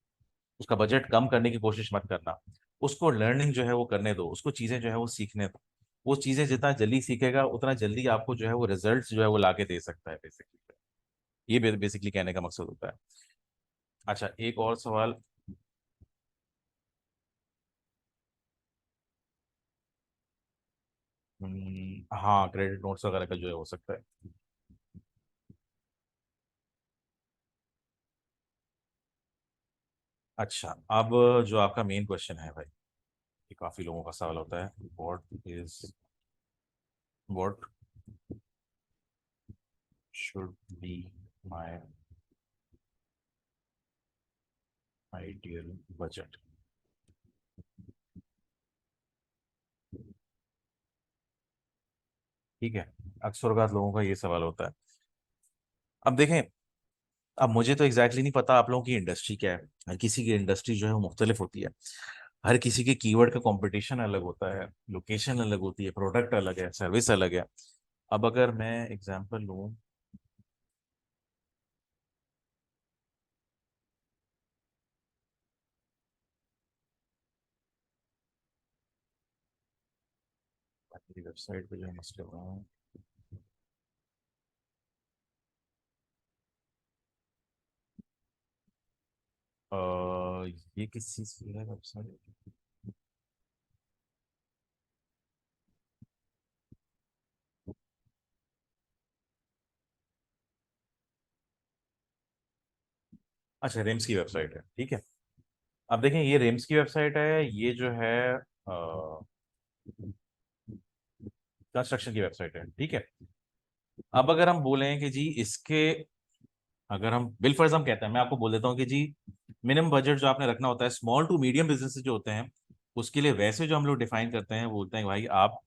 उसका बजट कम करने की कोशिश मत करना। उसको लर्निंग जो है वो करने दो, उसको चीजें जो है वो सीखने दो। वो चीजें जितना जल्दी सीखेगा उतना जल्दी आपको जो है वो रिजल्ट्स जो है वो लाके दे सकता है बेसिकली। ये बेसिकली कहने का मकसद होता है। अच्छा, एक और सवाल। हाँ, क्रेडिट नोट्स वगैरह का जो है हो सकता है। अच्छा, अब जो आपका मेन क्वेश्चन है भाई, ये काफी लोगों का सवाल होता है, what should be my ideal budget. ठीक है, अक्सर औकात लोगों का ये सवाल होता है। अब देखें, अब मुझे तो एग्जैक्टली नहीं पता आप लोगों की इंडस्ट्री क्या है। हर किसी की इंडस्ट्री जो है वो मुख्तलिफ होती है। हर किसी के कीवर्ड का कंपटीशन अलग होता है, लोकेशन अलग होती है, प्रोडक्ट अलग है, सर्विस अलग है। अब अगर मैं एग्जांपल लूँ, मेरी वेबसाइट पे जो है मसले हो रहा हूँ। ये किस चीज़ की है वेबसाइट? अच्छा, रिम्स की वेबसाइट है, ठीक है। अब देखें, ये रिम्स की वेबसाइट है, ये जो है कंस्ट्रक्शन की वेबसाइट है, ठीक है। अब अगर हम बोलें कि जी इसके, अगर हम बिल फर्ज हम कहते हैं, मैं आपको बोल देता हूँ कि जी मिनिमम बजट जो आपने रखना होता है स्मॉल टू मीडियम बिजनेस जो होते हैं, उसके लिए वैसे जो हम लोग डिफाइन करते हैं वो बोलते हैं कि भाई आप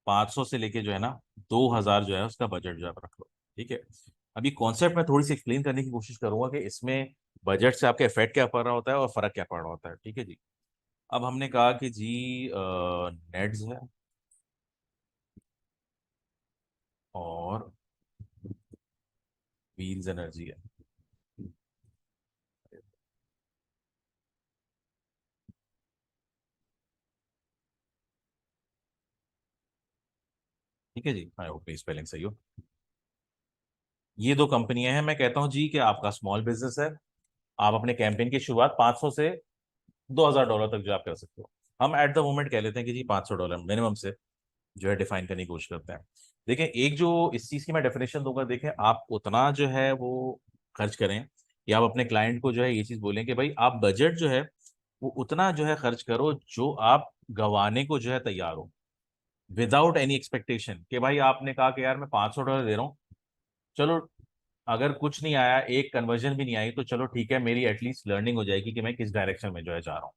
500 से लेके जो है ना 2000 जो है उसका बजट जो है आप रख लो। ठीक है। अभी कॉन्सेप्ट में थोड़ी सी एक्सप्लेन करने की कोशिश करूंगा कि इसमें बजट से आपका इफेक्ट क्या पड़ रहा होता है और फर्क क्या पड़ रहा होता है। ठीक है जी। अब हमने कहा कि जी नेट्स है और व्हील्स एनर्जी है। ठीक है जी, आई होप स्पेलिंग सही हो। ये दो कंपनियां हैं, मैं कहता हूँ जी कि आपका स्मॉल बिजनेस है, आप अपने कैंपेन की शुरुआत 500 से $2000 तक जो आप कर सकते हो। हम एट द मोमेंट कह लेते हैं कि जी $500 मिनिमम से जो है डिफाइन करने की कोशिश करते हैं। देखें, एक जो इस चीज की मैं डेफिनेशन दूंगा, देखें आप उतना जो है वो खर्च करें, या आप अपने क्लाइंट को जो है ये चीज बोलें कि भाई आप बजट जो है वो उतना जो है खर्च करो जो आप गंवाने को जो है तैयार हो, विदाउट एनी एक्सपेक्टेशन कि भाई आपने कहा कि यार मैं $500 दे रहा हूँ, चलो अगर कुछ नहीं आया, एक कन्वर्जन भी नहीं आई, तो चलो ठीक है, मेरी एटलीस्ट लर्निंग हो जाएगी कि मैं किस डायरेक्शन में जो है जा रहा हूँ।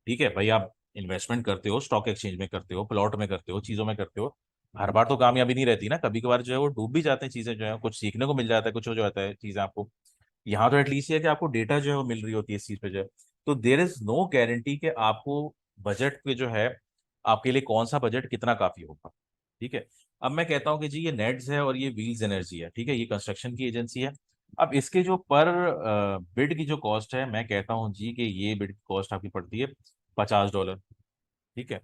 ठीक है भाई, आप इन्वेस्टमेंट करते हो, स्टॉक एक्सचेंज में करते हो, प्लॉट में करते हो, चीजों में करते हो, हर बार तो कामयाबी नहीं रहती ना, कभी कभार जो है वो डूब भी जाते हैं चीजें, जो है कुछ सीखने को मिल जाता है, कुछ हो जाता है चीजें आपको। यहाँ तो एटलीस्ट ये है कि आपको डेटा जो है वो मिल रही होती है इस चीज पे जो है। तो देर इज नो गारंटी कि आपको बजट पे जो है आपके लिए कौन सा बजट कितना काफी होगा। ठीक है। अब मैं कहता हूँ कि जी ये नेट्स है और ये व्हील्स एनर्जी है, ठीक है, ये कंस्ट्रक्शन की एजेंसी है। अब इसके जो पर बिड की जो कॉस्ट है, मैं कहता हूँ जी कि ये बिड की कॉस्ट आपकी पड़ती है $50। ठीक है,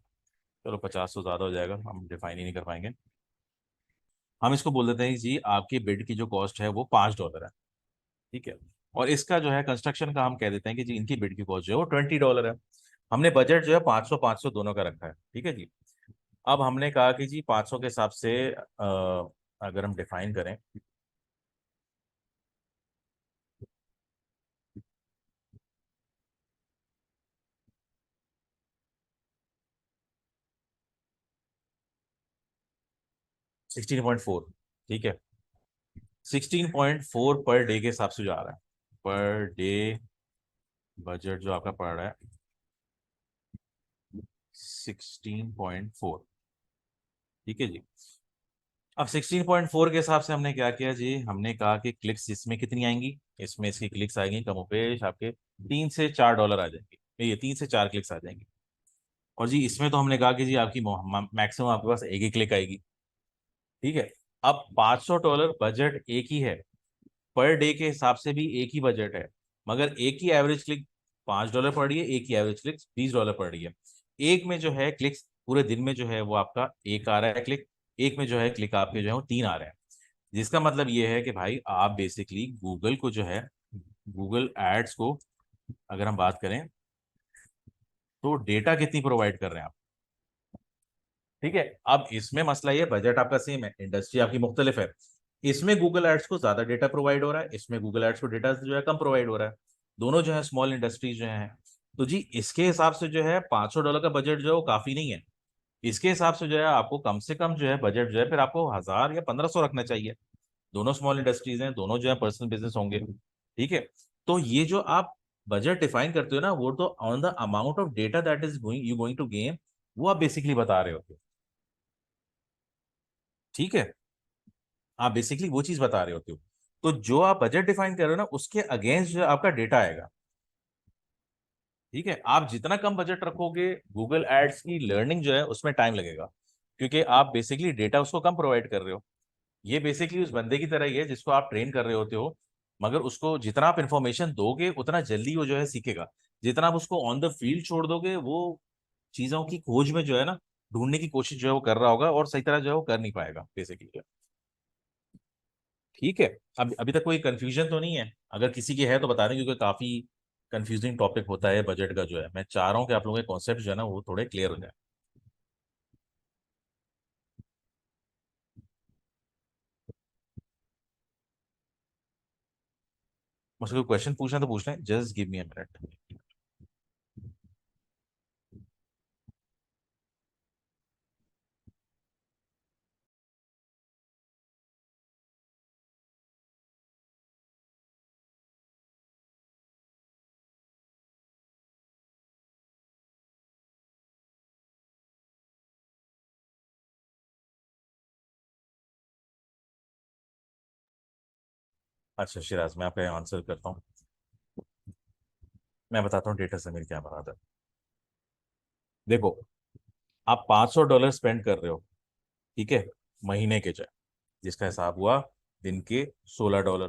चलो 50 तो ज़्यादा हो जाएगा, हम डिफाइन ही नहीं कर पाएंगे। हम इसको बोल देते हैं कि जी आपकी बिड की जो कॉस्ट है वो $5 है। ठीक है, और इसका जो है कंस्ट्रक्शन का हम कह देते हैं कि जी इनकी बिड की कॉस्ट जो है वो $20 है। हमने बजट जो है 500 दोनों का रखा है। ठीक है जी। अब हमने कहा कि जी 500 के हिसाब से अगर हम डिफाइन करें, 16.4। ठीक है, 16.4 पर डे के हिसाब से जो आ रहा है, पर डे बजट जो आपका पड़ रहा है 16.4। ठीक है जी। अब 16.4 के हिसाब से हमने क्या किया जी, हमने कहा कि क्लिक्स इसमें कितनी आएंगी, इसमें इसकी क्लिक्स आएंगी कमोपेश आपके $3 से $4 आ जाएंगे, ये 3 से 4 क्लिक्स आ जाएंगी। और जी इसमें तो हमने कहा कि जी आपकी मैक्सिमम आपके पास एक ही क्लिक आएगी। ठीक है, अब $500 बजट एक ही है, पर डे के हिसाब से भी एक ही बजट है, मगर एक ही एवरेज क्लिक $5 पड़ रही है, एक ही एवरेज क्लिक $20 पड़ रही है। एक में जो है क्लिक्स पूरे दिन में जो है वो आपका एक आ रहा है क्लिक, एक में जो है क्लिक आपके जो है वो 3 आ रहे हैं। जिसका मतलब ये है कि भाई आप बेसिकली गूगल को जो है, गूगल एड्स को अगर हम बात करें तो डेटा कितनी प्रोवाइड कर रहे हैं आप। ठीक है, अब इसमें मसला ये, बजट आपका सेम है, इंडस्ट्री आपकी मुख्तलिफ है। इसमें गूगल एड्स को ज्यादा डेटा प्रोवाइड हो रहा है, इसमें गूगल एड्स को डेटा जो है कम प्रोवाइड हो रहा है। दोनों जो है स्मॉल इंडस्ट्रीज जो है। तो जी इसके हिसाब से जो है $500 का बजट जो है वो काफी नहीं है। इसके हिसाब से जो है आपको कम से कम जो है बजट जो है फिर आपको 1000 या 1500 रखना चाहिए। दोनों स्मॉल इंडस्ट्रीज हैं, दोनों जो है पर्सनल बिजनेस होंगे। ठीक है, तो ये जो आप बजट डिफाइन करते हो ना, वो तो on the amount of data that is going to gain, वो आप बेसिकली बता रहे होते हो। ठीक है, आप बेसिकली वो चीज बता रहे होते हो। तो जो आप बजट डिफाइन कर रहे हो ना, उसके अगेंस्ट जो आपका डेटा आएगा। ठीक है, आप जितना कम बजट रखोगे, गूगल एड्स की लर्निंग जो है उसमें टाइम लगेगा, क्योंकि आप बेसिकली डेटा उसको कम प्रोवाइड कर रहे हो। ये बेसिकली उस बंदे की तरह ही है जिसको आप ट्रेन कर रहे होते हो, मगर उसको जितना आप इंफॉर्मेशन दोगे उतना जल्दी वो जो है सीखेगा। जितना आप उसको ऑन द फील्ड छोड़ दोगे, वो चीजों की खोज में जो है ना, ढूंढने की कोशिश जो है वो कर रहा होगा और सही तरह जो है वो कर नहीं पाएगा बेसिकली। ठीक है, अब अभी तक कोई कंफ्यूजन तो नहीं है? अगर किसी की है तो बता दें, क्योंकि काफी कंफ्यूजिंग टॉपिक होता है बजट का जो है। मैं चाह रहा हूँ कि आप लोगों के कॉन्सेप्ट जो है ना वो थोड़े क्लियर हो जाए। मुझसे कोई क्वेश्चन पूछना है तो पूछ लें, just give me a minute. अच्छा शिराज, मैं आपका आंसर करता हूँ। मैं बताता हूँ डेटा से मेरी क्या बात है। देखो, आप $500 स्पेंड कर रहे हो, ठीक है, महीने के चाहे, जिसका हिसाब हुआ दिन के $16।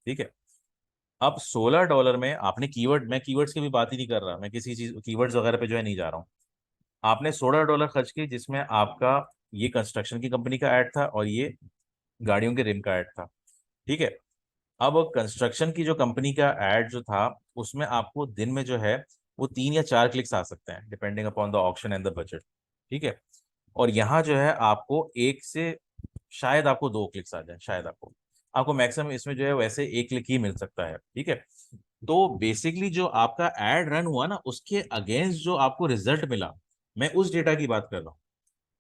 ठीक है, अब $16 में आपने कीवर्ड, मैं कीवर्ड्स की भी बात ही नहीं कर रहा, मैं किसी चीज कीवर्ड्स वगैरह पे जो है नहीं जा रहा हूँ। आपने $16 खर्च किए, जिसमें आपका ये कंस्ट्रक्शन की कंपनी का ऐड था और ये गाड़ियों के रिम का ऐड था। ठीक है, अब कंस्ट्रक्शन की जो कंपनी का ऐड जो था, उसमें आपको दिन में जो है वो 3 या 4 क्लिक्स आ सकते हैं, depending upon the option and the budget. ठीक है, और यहाँ जो है आपको एक से शायद आपको 2 क्लिक्स आ जाए, शायद आपको आपको मैक्सिमम इसमें जो है वैसे एक क्लिक ही मिल सकता है। ठीक है, तो बेसिकली जो आपका एड रन हुआ ना, उसके अगेंस्ट जो आपको रिजल्ट मिला, मैं उस डेटा की बात कर रहा हूँ।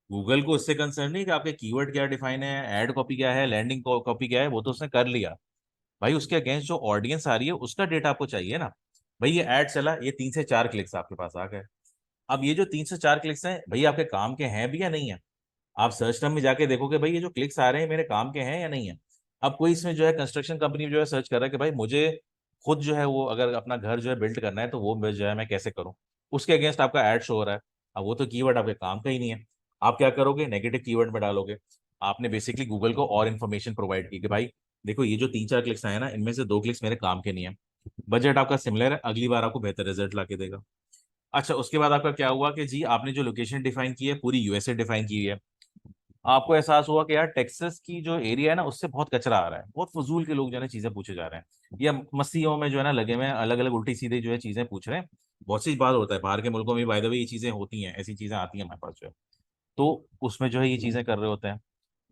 गूगल को इससे कंसर्न नहीं कि आपके कीवर्ड क्या डिफाइन है, एड कॉपी क्या है, लैंडिंग कॉपी क्या है, वो तो उसने कर लिया। भाई उसके अगेंस्ट जो ऑडियंस आ रही है उसका डेटा आपको चाहिए ना। भाई ये ऐड चला, ये 3 से 4 क्लिक्स आपके पास आ गए। अब ये जो 3 से 4 क्लिक्स हैं, भाई आपके काम के हैं भी या नहीं है? आप सर्च टर्म में जाके देखोगे भाई ये जो क्लिक्स आ रहे हैं मेरे काम के हैं या नहीं है। अब कोई इसमें जो है कंस्ट्रक्शन कंपनी जो है सर्च कर रहा है कि भाई मुझे खुद जो है वो अगर अपना घर जो है बिल्ड करना है तो वो जो है मैं कैसे करूं, उसके अगेंस्ट आपका ऐड शो हो रहा है। अब वो तो कीवर्ड आपके काम का ही नहीं है। आप क्या करोगे, नेगेटिव कीवर्ड में डालोगे। आपने बेसिकली गूगल को और इन्फॉर्मेशन प्रोवाइड की कि भाई देखो ये जो 3 4 क्लिक्स आए ना, इनमें से 2 क्लिक्स मेरे काम के नहीं है। बजट आपका सिमिलर है, अगली बार आपको बेहतर रिजल्ट ला के देगा। अच्छा, उसके बाद आपका क्या हुआ कि जी आपने जो लोकेशन डिफाइन की है पूरी यूएसए डिफाइन की हुई है। आपको एहसास हुआ कि यार टेक्सास की जो एरिया है ना उससे बहुत कचरा आ रहा है, बहुत फजूल के लोग जो है ना चीजें पूछे जा रहे हैं, या मस्तियों में जो है ना लगे हुए हैं, अलग अलग उल्टी सीधे जो है चीजें पूछ रहे हैं। बहुत सी बात होता है बाहर के मुल्कों में, बाय द वे ये चीजें होती हैं, ऐसी चीजें आती हैं हमारे पास जो है। तो उसमें जो है ये चीजें कर रहे होते हैं।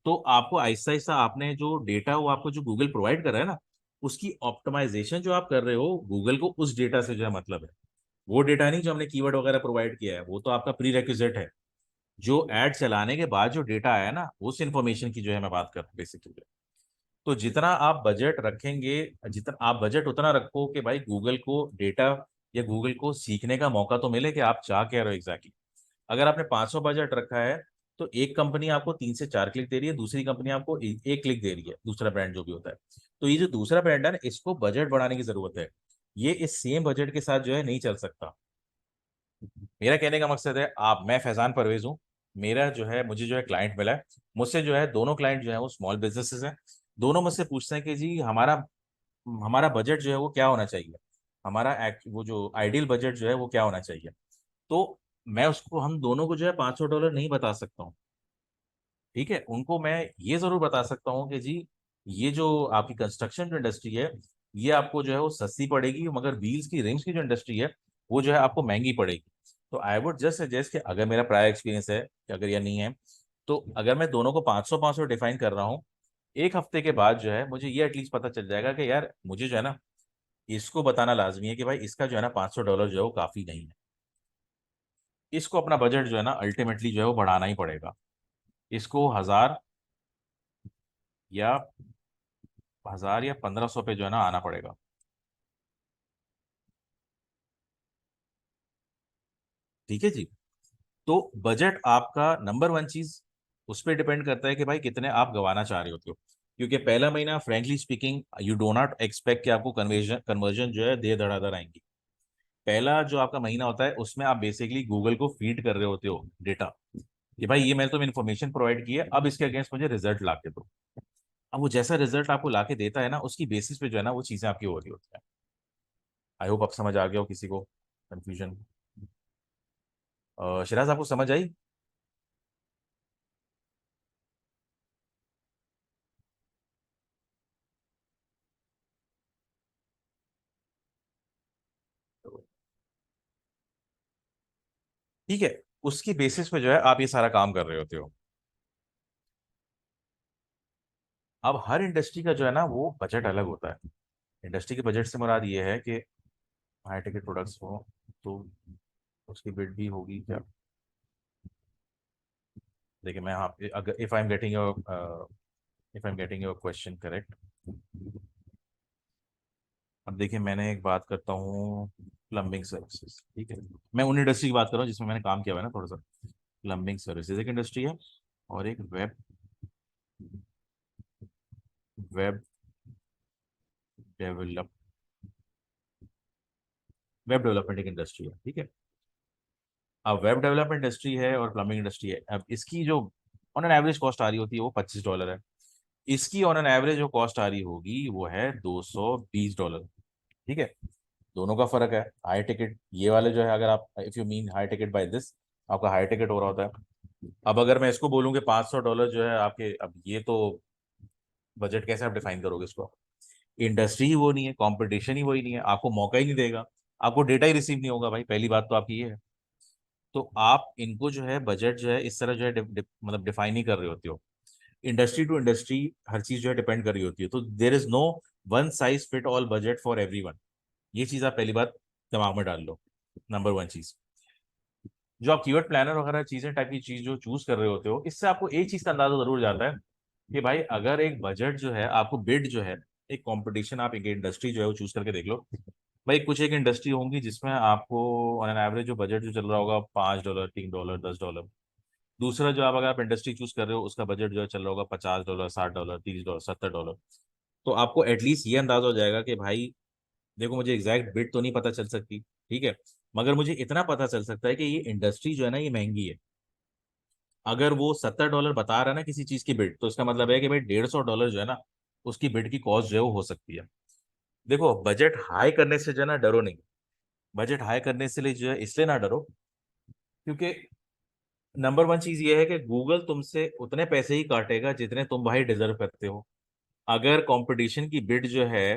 तो आपको आहिस्ता आहिस्ता आपने जो डेटा वो आपको जो गूगल प्रोवाइड कर रहा है ना, उसकी ऑप्टिमाइजेशन जो आप कर रहे हो गूगल को उस डेटा से जो है मतलब है। वो डेटा नहीं जो हमने कीवर्ड वगैरह प्रोवाइड किया है, वो तो आपका प्री रेक्विजिट है। जो एड चलाने के बाद जो डेटा आया ना उस इंफॉर्मेशन की जो है मैं बात कर रहा हूँ बेसिकली। तो जितना आप बजट रखेंगे, जितना आप बजट उतना रखो कि भाई गूगल को डेटा या गूगल को सीखने का मौका तो मिले कि आप चाह क्या रहे हो एग्जैक्टली। अगर आपने 500 बजट रखा है तो एक कंपनी आपको 3 से 4 क्लिक दे रही है, दूसरी कंपनी आपको एक क्लिक दे रही है, दूसरा ब्रांड जो भी होता है। तो ये जो दूसरा ब्रांड है ना इसको बजट बढ़ाने की जरूरत है। ये इस सेम बजट के साथ जो है नहीं चल सकता। मेरा कहने का मकसद है, आप मैं फैजान परवेज हूँ। मेरा जो है मुझे जो है क्लाइंट मिला है। मुझसे जो है दोनों क्लाइंट जो है वो स्मॉल बिजनेसेस हैं। दोनों मुझसे पूछते हैं कि जी हमारा हमारा बजट जो है वो क्या होना चाहिए, हमारा वो जो आइडियल बजट जो है वो क्या होना चाहिए। तो मैं उसको हम दोनों को जो है $500 नहीं बता सकता हूँ। ठीक है, उनको मैं ये जरूर बता सकता हूँ कि जी ये जो आपकी कंस्ट्रक्शन जो इंडस्ट्री है ये आपको जो है वो सस्ती पड़ेगी, मगर व्हील्स की रिम्स की जो इंडस्ट्री है वो जो है आपको महंगी पड़ेगी। तो आई वुड जस्ट सजेस्ट कि अगर मेरा प्रायर एक्सपीरियंस है कि अगर या नहीं है, तो अगर मैं दोनों को 500 500 डिफाइन कर रहा हूँ, एक हफ्ते के बाद जो है मुझे ये एटलीस्ट पता चल जाएगा कि यार मुझे जो है ना इसको बताना लाजमी है कि भाई इसका जो है ना $500 जो है वो काफी नहीं है। इसको अपना बजट जो है ना अल्टीमेटली जो है वो बढ़ाना ही पड़ेगा। इसको 1000 या 1500 पे जो है ना आना पड़ेगा। ठीक है जी। तो बजट आपका नंबर वन चीज उस पर डिपेंड करता है कि भाई कितने आप गंवाना चाह रहे होते हो। क्योंकि पहला महीना frankly speaking you do not expect कि आपको कन्वर्जन कन्वर्जन जो है दे धड़ाधड़ आएंगी। पहला जो आपका महीना होता है उसमें आप बेसिकली गूगल को फीड कर रहे होते हो डेटा कि भाई ये मैंने तुम्हें इन्फॉर्मेशन प्रोवाइड की है, अब इसके अगेंस्ट मुझे रिजल्ट ला के दो। अब वो जैसा रिजल्ट आपको ला के देता है ना उसकी बेसिस पे जो है ना वो चीजें आपकी हो रही होती है। आई होप आप समझ आ गया हो किसी को कंफ्यूजन। शिराज आपको समझ आई? ठीक है, उसकी बेसिस पे जो है आप ये सारा काम कर रहे होते हो। अब हर इंडस्ट्री का जो है ना वो बजट अलग होता है। इंडस्ट्री के बजट से मुराद ये है कि हाई टिकट प्रोडक्ट्स हो तो उसकी बिड भी होगी क्या। देखिए मैं यहाँ पे अगर if I am getting your question correct. अब देखिए मैंने एक बात करता हूँ प्लम्बिंग सर्विसेज, ठीक है। मैं उन इंडस्ट्री की बात कर रहा हूँ जिसमें मैंने काम किया हुआ है ना थोड़ा सा। प्लम्बिंग सर्विसेज एक इंडस्ट्री है, और एक web web develop web development एक इंडस्ट्री है, ठीक है। अब वेब डेवलपमेंट इंडस्ट्री है और प्लम्बिंग इंडस्ट्री है। अब इसकी जो ऑन एन एवरेज कॉस्ट आ रही होती है वो $25 है। इसकी ऑन एन एवरेज जो कॉस्ट आ रही होगी वो है $220। ठीक है, दोनों का फर्क है। हाई टिकट ये वाले जो है, अगर आप if you mean high ticket buy this, आपका हाई टिकट हो रहा होता है। अब अगर मैं इसको बोलूँ कि $500 जो है आपके, अब ये तो बजट कैसे आप डिफाइन करोगे इसको। इंडस्ट्री ही वो नहीं है, कंपटीशन ही वही नहीं है, आपको मौका ही नहीं देगा, आपको डेटा ही रिसीव नहीं होगा भाई, पहली बात तो आपकी ये है। तो आप इनको जो है बजट जो है इस तरह जो है मतलब डिफाइन ही कर रहे होते हो। इंडस्ट्री टू इंडस्ट्री हर चीज जो है डिपेंड कर रही होती है। तो there is no one size fit all budget for everyone. ये चीज आप पहली बात दिमाग में डाल लो। नंबर वन चीज, जो आप कीवर्ड प्लानर वगैरह चीजें टाइप की चीज जो चूज कर रहे होते हो, इससे आपको एक चीज का अंदाजा जरूर जाता है कि भाई अगर एक बजट जो है आपको बिड जो है, एक कंपटीशन आप एक इंडस्ट्री जो है वो चूज करके देख लो। भाई कुछ एक इंडस्ट्री होंगी जिसमें आपको ऑन एन एवरेज जो बजट जो चल रहा होगा $5, $3, $10। दूसरा जो आप अगर आप इंडस्ट्री चूज कर रहे हो उसका बजट जो है चल रहा होगा $50, $60, $30, $70। तो आपको एटलीस्ट ये अंदाजा हो जाएगा कि भाई देखो मुझे एग्जैक्ट बिट तो नहीं पता चल सकती, ठीक है, मगर मुझे इतना पता चल सकता है कि ये इंडस्ट्री जो है ना ये महंगी है। अगर वो $70 बता रहा है ना किसी चीज की बिड, तो इसका मतलब है कि भाई $150 जो है ना उसकी बिड की कॉस्ट जो है वो हो सकती है। देखो बजट हाई करने से जो है ना डरो नहीं। बजट हाई करने से लिए जो है इसलिए ना डरो, क्योंकि नंबर वन चीज ये है कि गूगल तुमसे उतने पैसे ही काटेगा जितने तुम भाई डिजर्व करते हो। अगर कंपटीशन की बिड जो है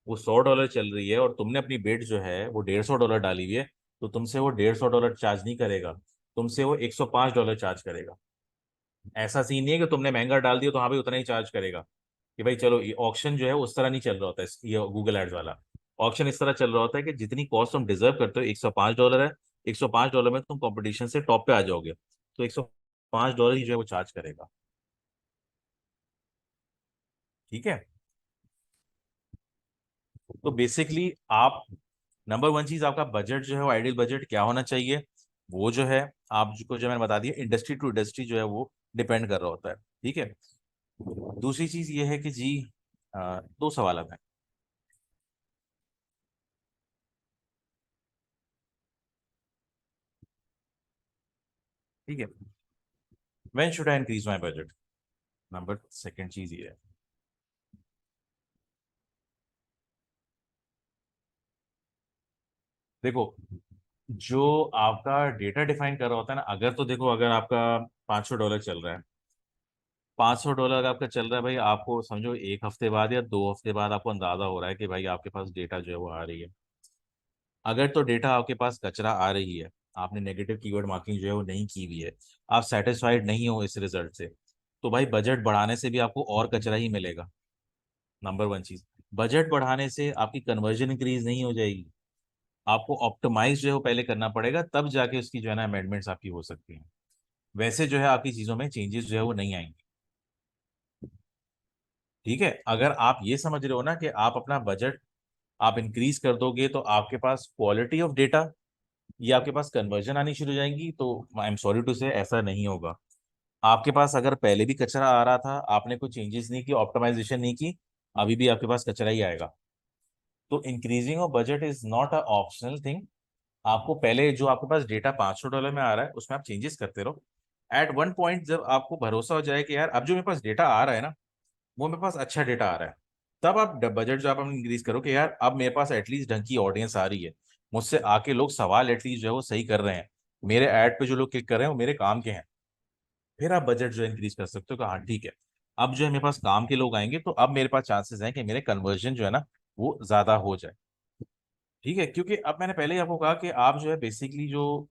वो $100 चल रही है और तुमने अपनी बिड जो है वो $150 डाली हुई है, तो तुमसे वो $150 चार्ज नहीं करेगा, तुमसे वो $105 चार्ज करेगा। ऐसा सीन नहीं है कि तुमने महंगा डाल दिया तो हाँ भाई उतना ही चार्ज करेगा। कि भाई चलो, ये ऑक्शन जो है उस तरह नहीं चल रहा होता है, ये गूगल एड्स वाला ऑक्शन इस तरह चल रहा होता है कि जितनी कॉस्ट तुम डिजर्व करते हो, $105 है, $105 में तुम कंपटीशन से टॉप पे आ जाओगे, तो $105 ही जो है वो चार्ज करेगा। ठीक है। तो बेसिकली आप, नंबर वन चीज आपका बजट जो है वो आइडियल बजट क्या होना चाहिए, वो जो है आपको जो मैंने बता दिया, इंडस्ट्री टू इंडस्ट्री जो है वो डिपेंड कर रहा होता है। ठीक है। दूसरी चीज ये है कि जी, दो सवाल आते हैं। ठीक है। When should I increase my budget, number second चीज ये है। देखो, जो आपका डेटा डिफाइन कर रहा होता है ना, अगर तो देखो, अगर आपका $500 चल रहा है, $500 अगर आपका चल रहा है भाई, आपको समझो एक हफ्ते बाद या 2 हफ्ते बाद आपको अंदाजा हो रहा है कि भाई आपके पास डेटा जो है वो आ रही है। अगर तो डेटा आपके पास कचरा आ रही है, आपने नेगेटिव कीवर्ड मार्किंग जो है वो नहीं की हुई है, आप सेटिस्फाइड नहीं हो इस रिजल्ट से, तो भाई बजट बढ़ाने से भी आपको और कचरा ही मिलेगा। नंबर वन चीज, बजट बढ़ाने से आपकी कन्वर्जन इंक्रीज नहीं हो जाएगी, आपको ऑप्टिमाइज जो है वो पहले करना पड़ेगा, तब जाके उसकी जो है ना अमेंडमेंट्स आपकी हो सकती हैं। वैसे जो है आपकी चीजों में चेंजेस जो है वो नहीं आएंगे। ठीक है। अगर आप ये समझ रहे हो ना कि आप अपना बजट आप इंक्रीज कर दोगे तो आपके पास क्वालिटी ऑफ डेटा या आपके पास कन्वर्जन आनी शुरू हो जाएंगी, तो आई एम सॉरी टू से ऐसा नहीं होगा। आपके पास अगर पहले भी कचरा आ रहा था, आपने कोई चेंजेस नहीं की, ऑप्टिमाइजेशन नहीं की, अभी भी आपके पास कचरा ही आएगा। तो increasing of budget is not a optional thing. आपको पहले जो आपके पास डेटा $500 में आ रहा है उसमें आप चेंजेस करते रहो। एट वन पॉइंट जब आपको भरोसा हो जाए कि यार अब जो मेरे पास डेटा आ रहा है ना, वो मेरे पास अच्छा डेटा आ रहा है, तब आप बजट जो आप इंक्रीज करो कि यार अब मेरे पास एटलीस्ट ढंग की ऑडियंस आ रही है, मुझसे आके लोग सवाल एटलीस्ट जो है वो सही कर रहे हैं, मेरे ऐड पे जो लोग क्लिक कर रहे हैं वो मेरे काम के हैं। फिर आप बजट जो इंक्रीज कर सकते हो कि हाँ ठीक है, अब जो है मेरे पास काम के लोग आएंगे, तो अब मेरे पास चांसेस हैं कि मेरे कन्वर्जन जो है ना वो ज्यादा हो जाए। ठीक है। क्योंकि अब मैंने पहले ही आपको कहा कि आप जो है बेसिकली जो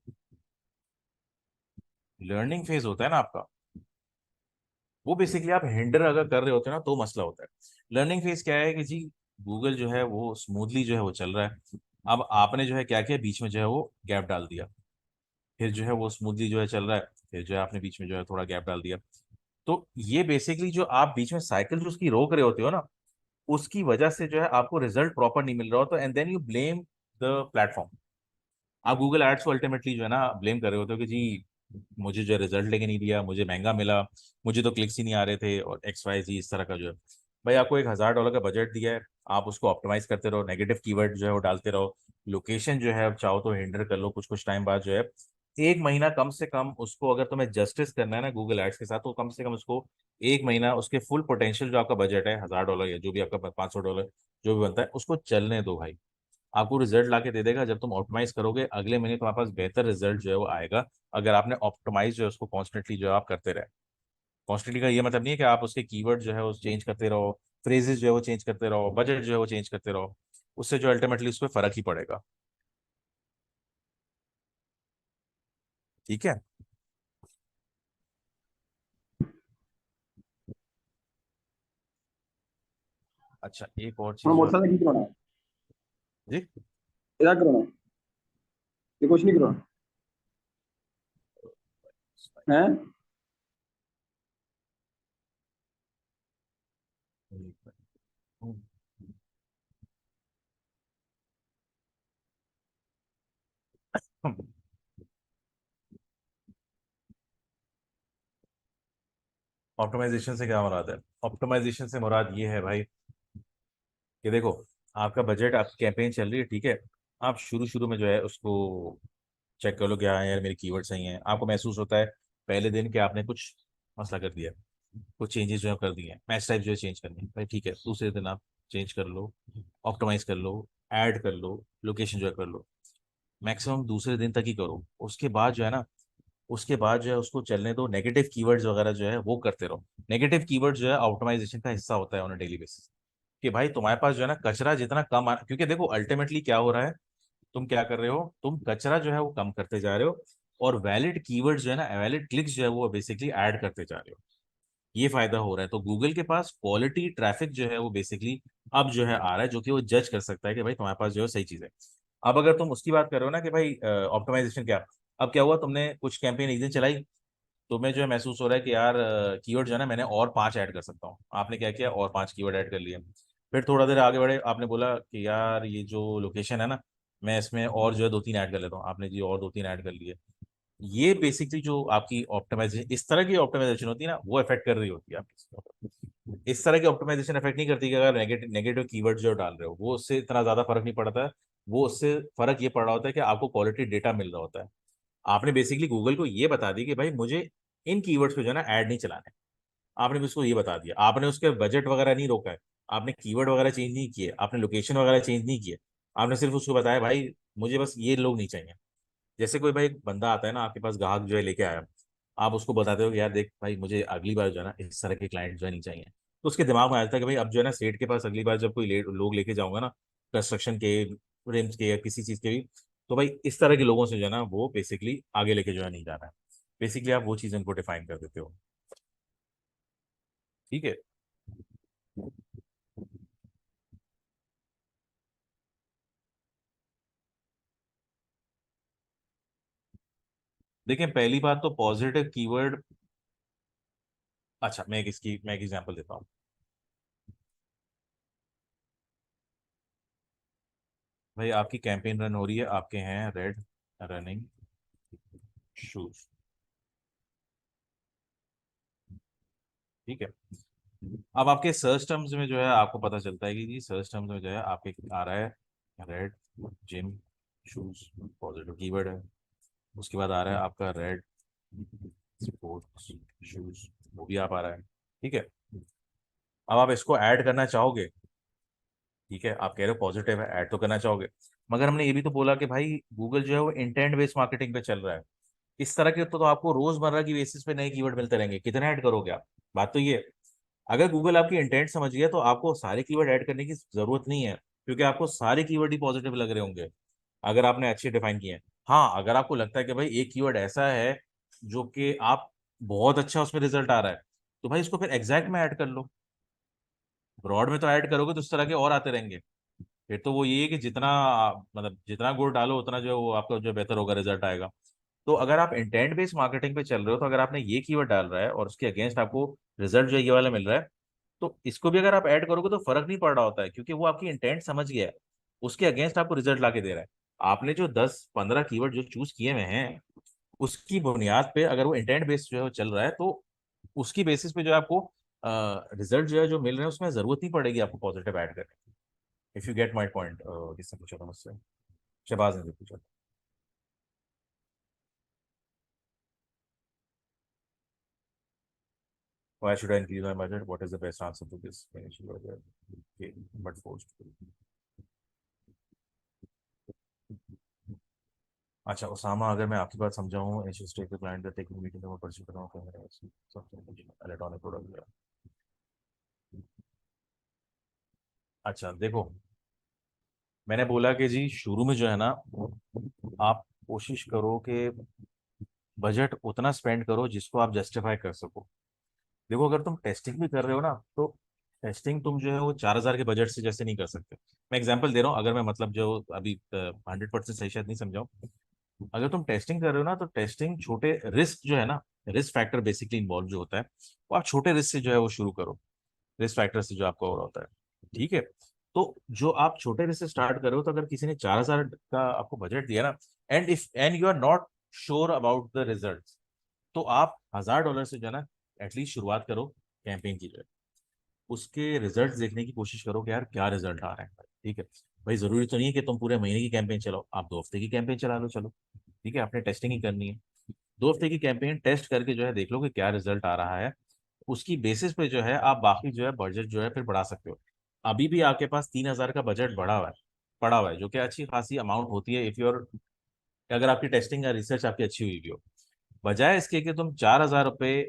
लर्निंग फेज होता है ना आपका, वो बेसिकली आप हिंडर अगर कर रहे होते हैं ना तो मसला होता है। लर्निंग फेज क्या है कि जी, गूगल जो है वो स्मूथली जो है वो चल रहा है, अब आपने जो है क्या किया, बीच में जो है वो गैप डाल दिया, फिर जो है वो स्मूथली जो है चल रहा है, फिर जो है आपने बीच में जो है थोड़ा गैप डाल दिया। तो ये बेसिकली जो आप बीच में साइकिल जो उसकी रोक रहे होते हो ना, उसकी वजह से जो है आपको रिजल्ट प्रॉपर नहीं मिल रहा हो, तो and then you blame the platform. आप गूगल एड्स को अल्टीमेटली जो है ना ब्लेम कर रहे होते हो कि जी, मुझे जो रिजल्ट लेके नहीं दिया, मुझे महंगा मिला, मुझे तो क्लिक्स ही नहीं आ रहे थे, और XYZ इस तरह का जो है। भाई आपको $1,000 का बजट दिया है, आप उसको ऑप्टिमाइज करते रहो, नेगेटिव कीवर्ड जो है वो डालते रहो, लोकेशन जो है अब चाहो तो हिंडर कर लो, कुछ कुछ टाइम बाद जो है, एक महीना कम से कम उसको, अगर तुम्हें जस्टिस करना है ना गूगल एड्स के साथ, तो कम से कम उसको एक महीना उसके फुल पोटेंशियल जो आपका बजट है $1,000 या जो भी आपका $500 जो भी बनता है उसको चलने दो भाई। आपको रिजल्ट ला के दे देगा, जब तुम ऑप्टिमाइज करोगे अगले महीने तुम्हारे पास बेहतर रिजल्ट जो है वो आएगा। अगर आपने ऑप्टिमाइज जो है उसको कॉन्स्टेंटली जो है आप करते रहे। कॉन्स्टेंटली का ये मतलब नहीं है कि आप उसके कीवर्ड जो है वो चेंज करते रहो, फ्रेजेस जो है वो चेंज करते रहो, बजट जो है वो चेंज करते रहो, उससे जो अल्टीमेटली उस पर फर्क ही पड़ेगा। ठीक है। अच्छा, एक और हाँ चीज जो मोटरसाइकिल की कराना है, जी, क्या कराना है, ये कुछ नहीं कराना है। ऑप्टिमाइजेशन से क्या मुराद है? ऑप्टिमाइजेशन से मुराद ये है भाई कि देखो, आपका बजट, आपकी कैंपेन चल रही है, ठीक है, आप शुरू शुरू में जो है उसको चेक कर लो कि हाँ यार मेरे कीवर्ड सही हैं, आपको महसूस होता है पहले दिन कि आपने कुछ मसला कर दिया, कुछ चेंजेस जो है कर दिए हैं, मैच टाइप जो है चेंज करनी है भाई, ठीक है, दूसरे दिन आप चेंज कर लो, ऑप्टिमाइज कर लो, ऐड कर लो, लोकेशन जो है कर लो। मैक्सिमम दूसरे दिन तक ही करो। उसके बाद जो है ना, उसके बाद जो है उसको चलने दो, नेगेटिव कीवर्ड्स वगैरह जो है वो करते रहो। नेगेटिव कीवर्ड्स जो है ऑप्टिमाइजेशन का हिस्सा होता है ऑन डेली बेसिस। कि भाई तुम्हारे पास जो है ना कचरा जितना कम क्योंकि देखो अल्टीमेटली क्या हो रहा है, तुम क्या कर रहे हो, तुम कचरा जो है वो कम करते जा रहे हो, और वैलिड कीवर्ड्स जो है ना, वैलिड क्लिक्स जो है वो बेसिकली ऐड करते जा रहे हो। ये फायदा हो रहा है। तो गूगल के पास क्वालिटी ट्रैफिक जो है वो बेसिकली अब जो है आ रहा है, जो कि वो जज कर सकता है कि भाई तुम्हारे पास जो है सही चीज है। अब अगर तुम उसकी बात कर रहे हो ना कि भाई ऑप्टिमाइजेशन क्या, अब क्या हुआ, तुमने कुछ कैंपेन एक दिन चलाई, तुम्हें जो है महसूस हो रहा है कि यार कीवर्ड जो है ना मैंने और 5 ऐड कर सकता हूँ। आपने क्या किया, और 5 कीवर्ड ऐड कर लिए। फिर थोड़ा देर आगे बढ़े, आपने बोला कि यार ये जो लोकेशन है ना, मैं इसमें और जो है 2-3 ऐड कर लेता हूँ। आपने जी और 2-3 ऐड कर लिए। ये बेसिकली जो आपकी ऑप्टिमाइजेशन, इस तरह की ऑप्टिमाइजेशन होती है ना, वो इफेक्ट कर रही होती है आपकी। इस तरह की ऑप्टिमाइजेशन इफेक्ट नहीं करती कि अगर नेगेटिव नेगेटिव कीवर्ड जो डाल रहे हो वो उससे इतना ज्यादा फर्क नहीं पड़ता है। वो उससे फर्क ये पड़ रहा होता है कि आपको क्वालिटी डेटा मिल रहा होता है। आपने बेसिकली गूगल को ये बता दी कि भाई मुझे इन कीवर्ड्स पे जो है ना ऐड नहीं चलाने। आपने भी उसको ये बता दिया, आपने उसके बजट वगैरह नहीं रोका है, आपने कीवर्ड वगैरह चेंज नहीं किए, आपने लोकेशन वगैरह चेंज नहीं किए। आपने सिर्फ उसको बताया भाई मुझे बस ये लोग नहीं चाहिए। जैसे कोई भाई एक बंदा आता है ना आपके पास, ग्राहक जो है लेके आया, आप उसको बताते हो कि यार देख भाई मुझे अगली बार जो है ना इस तरह के क्लाइंट जो है नहीं चाहिए। तो उसके दिमाग में आ जाता है कि भाई अब जो है ना सेठ के पास अगली बार जब कोई लोग लेके जाऊंगा ना, कंस्ट्रक्शन के, रिम्स के या किसी चीज के भी, तो भाई इस तरह के लोगों से जो है ना वो बेसिकली आगे लेके जो है नहीं जाना है। बेसिकली आप वो चीज उनको डिफाइन कर देते हो। ठीक है। देखिए पहली बात तो पॉजिटिव कीवर्ड। अच्छा मैं एक एग्जांपल देता हूँ। भाई आपकी कैंपेन रन हो रही है, आपके हैं रेड रनिंग शूज। ठीक है। अब आपके सर्च टर्म्स में जो है आपको पता चलता है कि जी सर्च टर्म्स में जो है आपके आ रहा है red gym shoes, positive keyword है। उसके बाद आ रहा है आपका रेड स्पोर्ट्स शूज, वो भी आप आ रहा है। ठीक है। अब आप इसको ऐड करना चाहोगे, ठीक है, आप कह रहे हो पॉजिटिव है, ऐड तो करना चाहोगे, मगर हमने ये भी तो बोला कि भाई गूगल जो है वो इंटेंट बेस्ड मार्केटिंग पे चल रहा है। इस तरह के तो आपको रोजमर्रा की बेसिस पे नए कीवर्ड मिलते रहेंगे, कितने ऐड करोगे आप। बात तो ये है। अगर गूगल आपकी इंटेंट समझ गया तो आपको सारे कीवर्ड ऐड करने की जरूरत नहीं है, क्योंकि आपको सारे कीवर्ड ही पॉजिटिव लग रहे होंगे अगर आपने अच्छे डिफाइन किए हैं। हाँ अगर आपको लगता है कि भाई एक कीवर्ड ऐसा है जो कि आप बहुत अच्छा उसमें रिजल्ट आ रहा है, तो भाई इसको फिर एग्जैक्ट में ऐड कर लो। ब्रॉड में तो ऐड करोगे तो उस तरह के और आते रहेंगे। फिर तो वो ये है कि जितना मतलब जितना गुड़ डालो उतना जो है वो आपका जो बेहतर होगा, रिजल्ट आएगा। तो अगर आप इंटेंट बेस्ड मार्केटिंग पे चल रहे हो, तो अगर आपने ये कीवर्ड डाल रहा है और उसके अगेंस्ट आपको रिजल्ट जो है ये वाला मिल रहा है, तो इसको भी अगर आप ऐड करोगे तो फर्क नहीं पड़ रहा होता है, क्योंकि वो आपकी इंटेंट समझ गया है, उसके अगेंस्ट आपको रिजल्ट ला के दे रहा है। आपने जो 10-15 कीवर्ड जो चूज किए हुए हैं, उसकी बुनियाद पे अगर वो इंटेंट बेस्ड जो है वो चल रहा है, तो उसकी बेसिस पे जो है आपको रिजल्ट जो है जो मिल रहे हैं उसमें जरूरत नहीं पड़ेगी आपको पॉजिटिव ऐड करने की। If you get my point. किसने पूछा था मुझसे, शहबाज ने पूछा था। Why should I increase my budget? What is the best answer to this? Okay, but forced. अच्छा उसामा, अगर मैं आपकी बात समझाऊँ, एशियन स्टेट के क्लाइंट का टेक्निकल मीटिंग में परचेज कर रहा हूँ, इलेक्ट्रॉनिक प्रोडक्ट। अच्छा देखो, मैंने बोला कि जी शुरू में जो है ना आप कोशिश करो कि बजट उतना स्पेंड करो जिसको आप जस्टिफाई कर सको। देखो अगर तुम टेस्टिंग भी कर रहे हो ना, तो टेस्टिंग तुम जो है वो 4,000 के बजट से जैसे नहीं कर सकते। मैं एग्जांपल दे रहा हूँ, अगर मैं मतलब जो अभी 100% सही शायद नहीं समझाऊँ। अगर तुम टेस्टिंग कर रहे हो ना, तो टेस्टिंग छोटे रिस्क जो है ना, रिस्क फैक्टर बेसिकली इन्वॉल्व जो होता है, वो आप छोटे रिस्क से जो है वो शुरू करो। रिस्क फैक्टर से जो आपका हो रहा होता है। ठीक है। तो जो आप छोटे रिस्क से स्टार्ट कर रहे हो, तो अगर किसी ने 4,000 का आपको बजट दिया ना, and you are not sure about the result, तो आप $1,000 से जो है ना एटलीस्ट शुरुआत करो कैंपेन की जो है। उसके रिजल्ट देखने की कोशिश करो कि यार क्या रिजल्ट आ रहे हैं। ठीक है। भाई जरूरी तो नहीं है कि तुम पूरे महीने की कैंपेन चलाओ, आप 2 हफ्ते की कैंपेन चला लो, चलो। ठीक है, आपने टेस्टिंग ही करनी है। 2 हफ्ते की कैंपेन टेस्ट करके जो है देख लो कि क्या रिजल्ट आ रहा है। उसकी बेसिस पे जो है आप बाकी जो है बजट जो है फिर बढ़ा सकते हो। अभी भी आपके पास 3,000 का बजट बढ़ा हुआ है, पड़ा हुआ है, जो कि अच्छी खासी अमाउंट होती है इफ यूर कि अगर आपकी टेस्टिंग या रिसर्च आपकी अच्छी हुई भी हो, बजाय इसके कि तुम 4,000 रुपये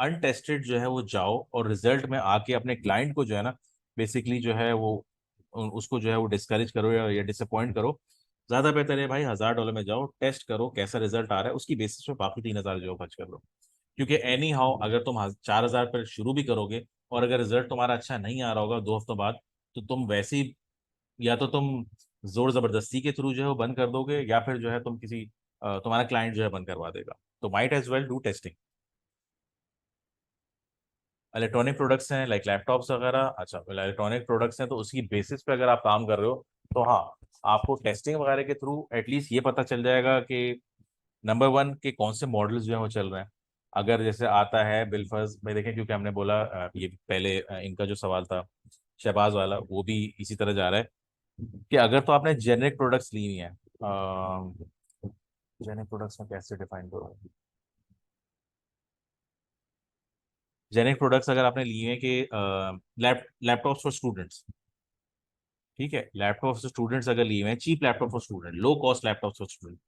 अनटेस्टेड जो है वो जाओ और रिजल्ट में आके अपने क्लाइंट को जो है ना बेसिकली जो है वो उसको जो है वो डिस्करेज करो या डिसअपॉइंट करो। ज्यादा बेहतर है भाई $1,000 में जाओ, टेस्ट करो कैसा रिजल्ट आ रहा है, उसकी बेसिस पे बाकी 3,000 जो है खर्च कर लो। क्योंकि एनी हाउ अगर तुम 4,000 पर शुरू भी करोगे और अगर रिजल्ट तुम्हारा अच्छा नहीं आ रहा होगा 2 हफ्तों बाद, तो तुम वैसे ही या तो तुम जोर जबरदस्ती के थ्रू जो है वो बंद कर दोगे, या फिर जो है तुम किसी तुम्हारा क्लाइंट जो है बंद करवा देगा। तो might as well do testing. Electronic products हैं लाइक लैपटॉप्स वगैरह, अच्छा इलेक्ट्रॉनिक प्रोडक्ट्स हैं तो उसकी बेसिस पे अगर आप काम कर रहे हो तो हाँ, आपको टेस्टिंग वगैरह के थ्रू एटलीस्ट ये पता चल जाएगा कि नंबर वन के कौन से मॉडल्स जो है वो चल रहे हैं। अगर जैसे आता है बिलफर्ज में देखें, क्योंकि हमने बोला ये पहले इनका जो सवाल था शहबाज वाला वो भी इसी तरह जा रहा है कि अगर तो आपने जेनेरिक प्रोडक्ट्स ली हुई हैं, जेनेरिक प्रोडक्ट्स में कैसे डिफाइन करो, जेनेरिक प्रोडक्ट्स अगर आपने लिए हैं कि लैपटॉप्स फॉर स्टूडेंट्स, ठीक है, लैपटॉप फॉर स्टूडेंट्स अगर लिए हुए हैं, cheap laptop for student, low cost laptop for student,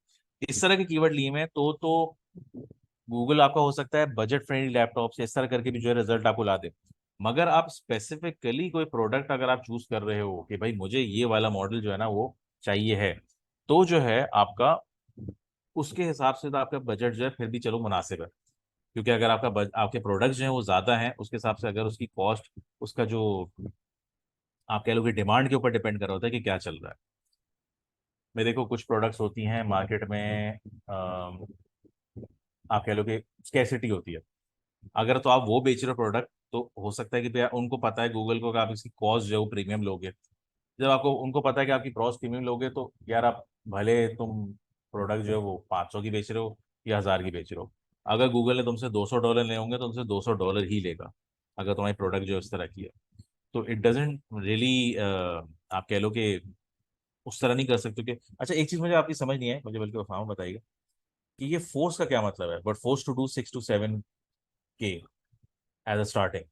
इस तरह के कीवर्ड लिए हुए हैं तो गूगल आपका हो सकता है बजट फ्रेंडली लैपटॉप इस तरह करके भी जो है रिजल्ट आपको ला दे। मगर आप स्पेसिफिकली कोई प्रोडक्ट अगर आप चूज कर रहे हो कि भाई मुझे ये वाला मॉडल जो है ना वो चाहिए है, तो जो है आपका उसके हिसाब से तो आपका बजट जो है फिर भी चलो मुनासिब है। क्योंकि अगर आपके प्रोडक्ट जो है वो ज्यादा हैं उसके हिसाब से अगर उसकी कॉस्ट, उसका जो आप कह लो कि डिमांड के ऊपर डिपेंड कर रहा होता है कि क्या चल रहा है। मैं देखो कुछ प्रोडक्ट्स होती हैं मार्केट में, आप कह लो कि स्कैसिटी होती है। अगर तो आप वो बेच रहे हो प्रोडक्ट, तो हो सकता है कि भैया उनको पता है गूगल को कि आप इसकी कॉस्ट जो है वो प्रीमियम लोगे। जब आपको उनको पता है कि आपकी कॉस्ट प्रीमियम लोगे तो यार आप भले तुम प्रोडक्ट जो है वो 500 की बेच रहे हो या 1,000 की बेच रहे हो, अगर गूगल ने तुमसे $200 ले होंगे तो तुमसे $200 ही लेगा, अगर तुम्हारी प्रोडक्ट जो है उस तरह की है। तो इट डजेंट रियली, आप कह लो कि उस तरह नहीं कर सकते कि अच्छा एक चीज मुझे आपकी समझ नहीं है, मुझे बल्कि फाहम बताइएगा कि ये फोर्स का क्या मतलब है, but force to do 6 to 7 के एज अ स्टार्टिंग।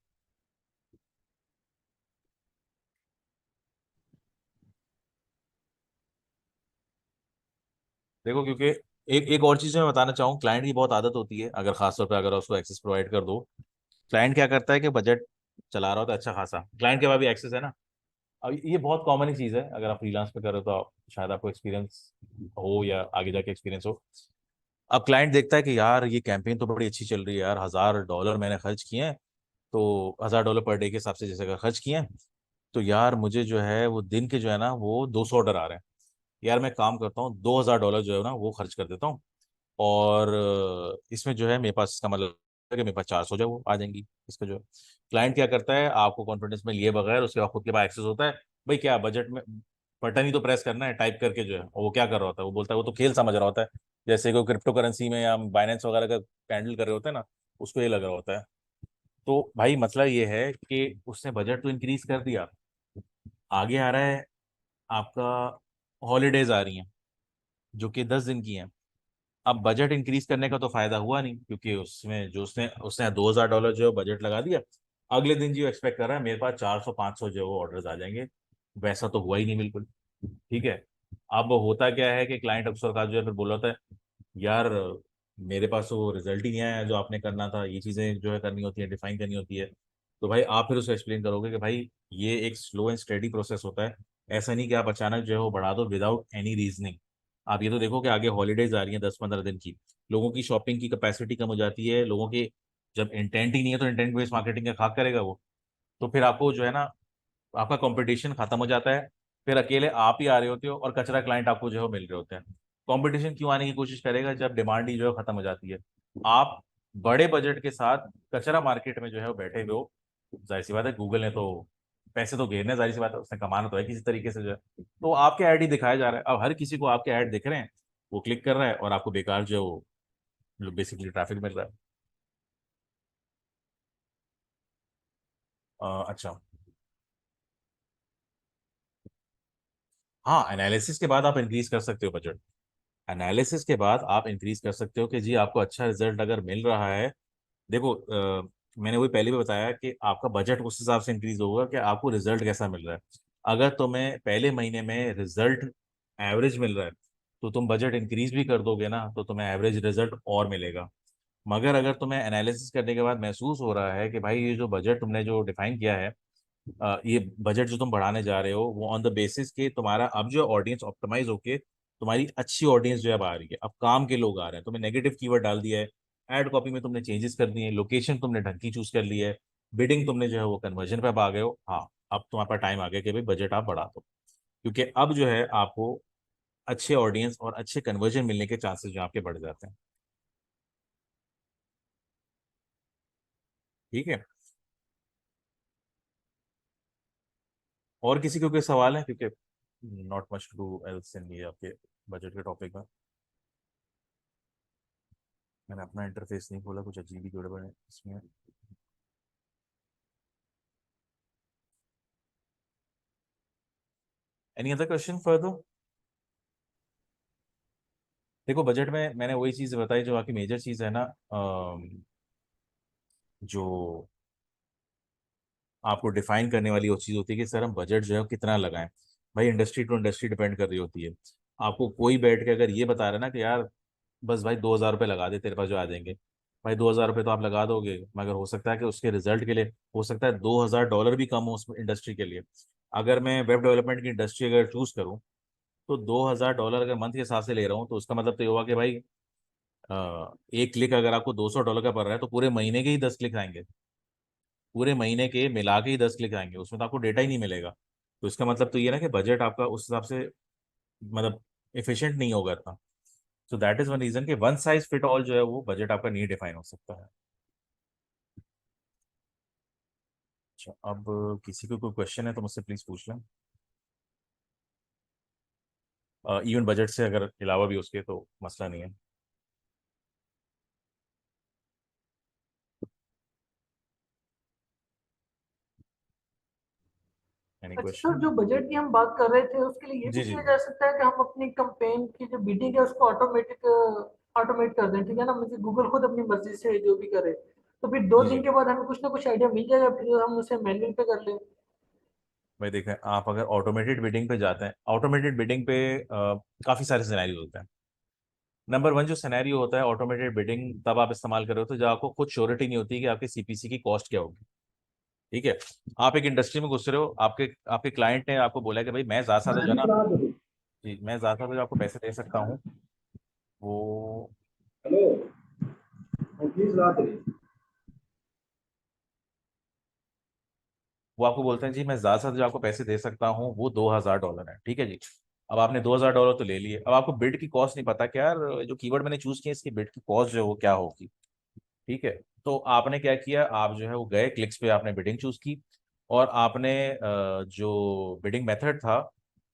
देखो क्योंकि एक एक और चीज मैं बताना चाहूँ, क्लाइंट की बहुत आदत होती है, अगर खासतौर पर अगर उसको एक्सेस प्रोवाइड कर दो, क्लाइंट क्या करता है कि बजट चला रहा होता है अच्छा खासा, क्लाइंट के पास भी एक्सेस है ना। अब ये बहुत कॉमन ही चीज़ है, अगर आप फ्रीलांस पे कर रहे हो तो शायद आपको एक्सपीरियंस हो या आगे जाके एक्सपीरियंस हो। अब क्लाइंट देखता है कि यार ये कैंपेन तो बड़ी अच्छी चल रही है यार, $1,000 मैंने खर्च किए हैं, तो $1,000 पर डे के हिसाब से जैसे अगर खर्च किए हैं, तो यार मुझे जो है वो दिन के जो है ना वो 200 ऑर्डर आ रहे हैं। यार मैं काम करता हूँ $2,000 जो है ना वो खर्च कर देता हूँ, और इसमें जो है मेरे पास इसका मतलब है कि मेरे पास 400 जो है वो आ जाएंगी। इसका जो क्लाइंट क्या करता है आपको कॉन्फिडेंस में लिए बगैर, उसके बाद खुद के पास एक्सेस होता है, भाई क्या बजट में बटन ही तो प्रेस करना है टाइप करके जो है, और वो क्या कर रहा होता है, वो बोलता है वो तो खेल समझ रहा होता है, जैसे कोई क्रिप्टो करेंसी में या बाइनेंस वगैरह का हैंडल कर रहे होते हैं ना, उसको ये लग रहा होता है। तो भाई मसला ये है कि उसने बजट तो इंक्रीज कर दिया, आगे आ रहा है आपका हॉलीडेज आ रही हैं जो कि 10 दिन की हैं। अब बजट इंक्रीज करने का तो फायदा हुआ नहीं, क्योंकि उसमें जो उसने उसने $2,000 जो बजट लगा दिया, अगले दिन जो एक्सपेक्ट कर रहा है मेरे पास 400-500 जो ऑर्डर्स आ जाएंगे, वैसा तो हुआ ही नहीं बिल्कुल। ठीक है, अब होता क्या है कि क्लाइंट अक्सर का जो है फिर बोला होता है यार मेरे पास वो रिजल्ट ही नहीं आया जो आपने करना था, ये चीज़ें जो है करनी होती है, डिफाइन करनी होती है। तो भाई आप फिर उसको एक्सप्लेन करोगे कि भाई ये एक स्लो एंड स्टेडी प्रोसेस होता है, ऐसा नहीं कि आप अचानक जो है वो बढ़ा दो विदाउट एनी रीजनिंग। आप ये तो देखो कि आगे हॉलीडेज आ रही हैं 10-15 दिन की, लोगों की शॉपिंग की कैपेसिटी कम हो जाती है, लोगों के जब इंटेंट ही नहीं है तो इंटेंट बेस्ड मार्केटिंग का खाक करेगा वो। तो फिर आपको जो है ना आपका कंपटीशन खत्म हो जाता है, फिर अकेले आप ही आ रहे होते हो और कचरा क्लाइंट आपको जो है वो मिल रहे होते हैं। कंपटीशन क्यों आने की कोशिश करेगा जब डिमांड ही जो है खत्म हो जाती है। आप बड़े बजट के साथ कचरा मार्केट में जो है वो बैठे हुए हो, जाहिर सी बात है गूगल ने तो पैसे तो घेरने, जाहिर सी बात है उसने कमाना तो है किसी तरीके से जो है, तो आपके ऐड ही दिखाया जा रहा है। अब हर किसी को आपके ऐड दिख रहे हैं, वो क्लिक कर रहा है और आपको बेकार जो है वो बेसिकली ट्रैफिक मिल रहा है। अच्छा, हाँ एनालिसिस के बाद आप इंक्रीज कर सकते हो बजट। एनालिसिस के बाद आप इंक्रीज कर सकते हो कि जी आपको अच्छा रिजल्ट अगर मिल रहा है। देखो मैंने वही पहले भी बताया कि आपका बजट उस हिसाब से इंक्रीज होगा कि आपको रिजल्ट कैसा मिल रहा है। अगर तुम्हें पहले महीने में रिजल्ट एवरेज मिल रहा है, तो तुम बजट इंक्रीज भी कर दोगे ना तो तुम्हें एवरेज रिजल्ट और मिलेगा। मगर अगर तुम्हें एनालिसिस करने के बाद महसूस हो रहा है कि भाई ये जो बजट तुमने जो डिफाइन किया है, ये बजट जो तुम बढ़ाने जा रहे हो वो ऑन द बेसिस के तुम्हारा अब जो ऑडियंस ऑप्टिमाइज होके तुम्हारी अच्छी ऑडियंस जो है अब आ रही है, अब काम के लोग आ रहे हैं, तुमने नेगेटिव कीवर्ड डाल दिया है, एड कॉपी में तुमने चेंजेस कर दिए, लोकेशन तुमने ढंग की चूज कर ली है, बिडिंग तुमने जो है वो कन्वर्जन पे अब आ गए हो, हाँ अब तुम्हारे पास टाइम आ गया कि भाई बजट आप बढ़ा दो, क्योंकि अब जो है आपको अच्छे ऑडियंस और अच्छे कन्वर्जन मिलने के चांसेस जो आपके बढ़ जाते हैं। ठीक है। और किसी को कोई सवाल है, क्योंकि not much to do else in ये आपके बजट के टॉपिक में। मैंने अपना इंटरफेस नहीं खोला, कुछ अजीब ही गड़बड़ है इसमें। Any other question further? देखो बजट में मैंने वही चीज़ बताई जो आपकी मेजर चीज़ है ना, जो आपको डिफाइन करने वाली वो चीज़ होती है कि सर हम बजट जो है वो कितना लगाएं। भाई इंडस्ट्री टू इंडस्ट्री डिपेंड कर रही होती है। आपको कोई बैठ के अगर ये बता रहा है ना कि यार बस भाई 2,000 रुपये लगा दे तेरे पास जो आ जाएंगे, भाई 2,000 रुपये तो आप लगा दोगे, मगर हो सकता है कि उसके रिजल्ट के लिए हो सकता है $2,000 भी कम हो उस इंडस्ट्री के लिए। अगर मैं वेब डेवलपमेंट की इंडस्ट्री अगर चूज करूँ तो $2,000 अगर मंथ के हिसाब से ले रहा हूँ तो उसका मतलब तो ये हुआ कि भाई एक क्लिक अगर आपको $200 का पड़ रहा है तो पूरे महीने के ही 10 क्लिक आएंगे, पूरे महीने के मिला के ही 10 क्लिक आएंगे, उसमें तो आपको डेटा ही नहीं मिलेगा। तो इसका मतलब तो ये ना कि बजट आपका उस हिसाब से मतलब एफिशिएंट नहीं होगा इतना। So that is one reason कि वन साइज फिट ऑल जो है वो बजट आपका नहीं डिफाइन हो सकता है। अच्छा, अब किसी को कोई क्वेश्चन है तो मुझसे प्लीज पूछ लें, इवन बजट से अगर अलावा भी उसके तो मसला नहीं है। एनी अच्छा सर, क्वेश्चन? जो बजट की हम बात कर रहे थे उसके लिए ये भी जी जी। किया जा सकता है कि हम अपनी कंपेन की जो बिडिंग है उसको ऑटोमेट कर दें, ठीक है ना, मुझे गूगल खुद अपनी मर्जी से जो भी करे, तो फिर दो जी दिन जी। के बाद हमें कुछ ना कुछ आइडिया मिल जाएगा, फिर हम उसे मैनुअल पे कर लें। भाई देखें, आप अगर ऑटोमेटेड बिडिंग पे जाते हैं, ऑटोमेटेड बिडिंग पे काफ़ी सारे सिनेरियो होते हैं। नंबर वन जो सिनेरियो होता है ऑटोमेटेड बिडिंग तब आप इस्तेमाल कर रहे हो तो जब आपको खुद श्योरिटी नहीं होती कि आपके सीपीसी की कॉस्ट क्या होगी। ठीक है। आप एक इंडस्ट्री में घुस रहे हो, आपके आपके क्लाइंट ने आपको बोला कि भाई मैं ज़्यादा से ज़्यादा जो है ना, जी मैं ज़्यादा से ज़्यादा जो आपको पैसे दे सकता हूँ वो हेलो, प्लीज रात रही। वो आपको बोलते हैं जी मैं ज़्यादा से ज़्यादा जो आपको पैसे दे सकता हूँ वो $2,000 है। ठीक है जी। अब आपने $2,000 तो ले लिए, अब आपको बिड की कॉस्ट नहीं पता कि यार जो कीवर्ड मैंने चूज किया इसकी बिड की कॉस्ट जो है वो क्या होगी। ठीक है। तो आपने क्या किया, आप जो है वो गए क्लिक्स पे, आपने बिडिंग चूज की और आपने जो बिडिंग मेथड था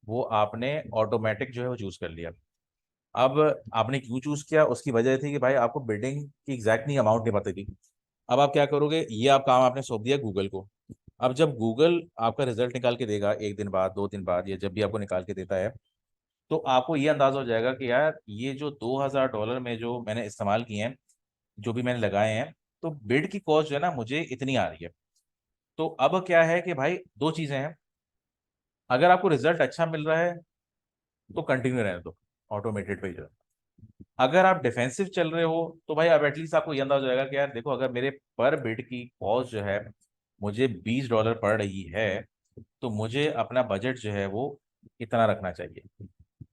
वो आपने ऑटोमेटिक जो है वो चूज कर लिया। अब आपने क्यों चूज किया, उसकी वजह थी कि भाई आपको बिडिंग की एग्जैक्ट नहीं अमाउंट नहीं पता थी। अब आप क्या करोगे, ये आप काम आपने सौंप दिया गूगल को। अब जब गूगल आपका रिजल्ट निकाल के देगा एक दिन बाद, 2 दिन बाद, या जब भी आपको निकाल के देता है, तो आपको ये अंदाजा हो जाएगा कि यार ये जो $2,000 में जो मैंने इस्तेमाल किए हैं, जो भी मैंने लगाए हैं, तो बिड की कॉस्ट जो है ना मुझे इतनी आ रही है। तो अब क्या है कि भाई दो चीजें हैं, अगर आपको रिजल्ट अच्छा मिल रहा है तो कंटिन्यू रहने दो, ऑटोमेटेड पे ही जाओ। अगर आप डिफेंसिव चल रहे हो तो भाई अब एटलीस्ट आपको ये अंदाजा हो जाएगा कि यार देखो अगर मेरे पर बिड की कॉस्ट जो है मुझे $20 पड़ रही है तो मुझे अपना बजट जो है वो इतना रखना चाहिए,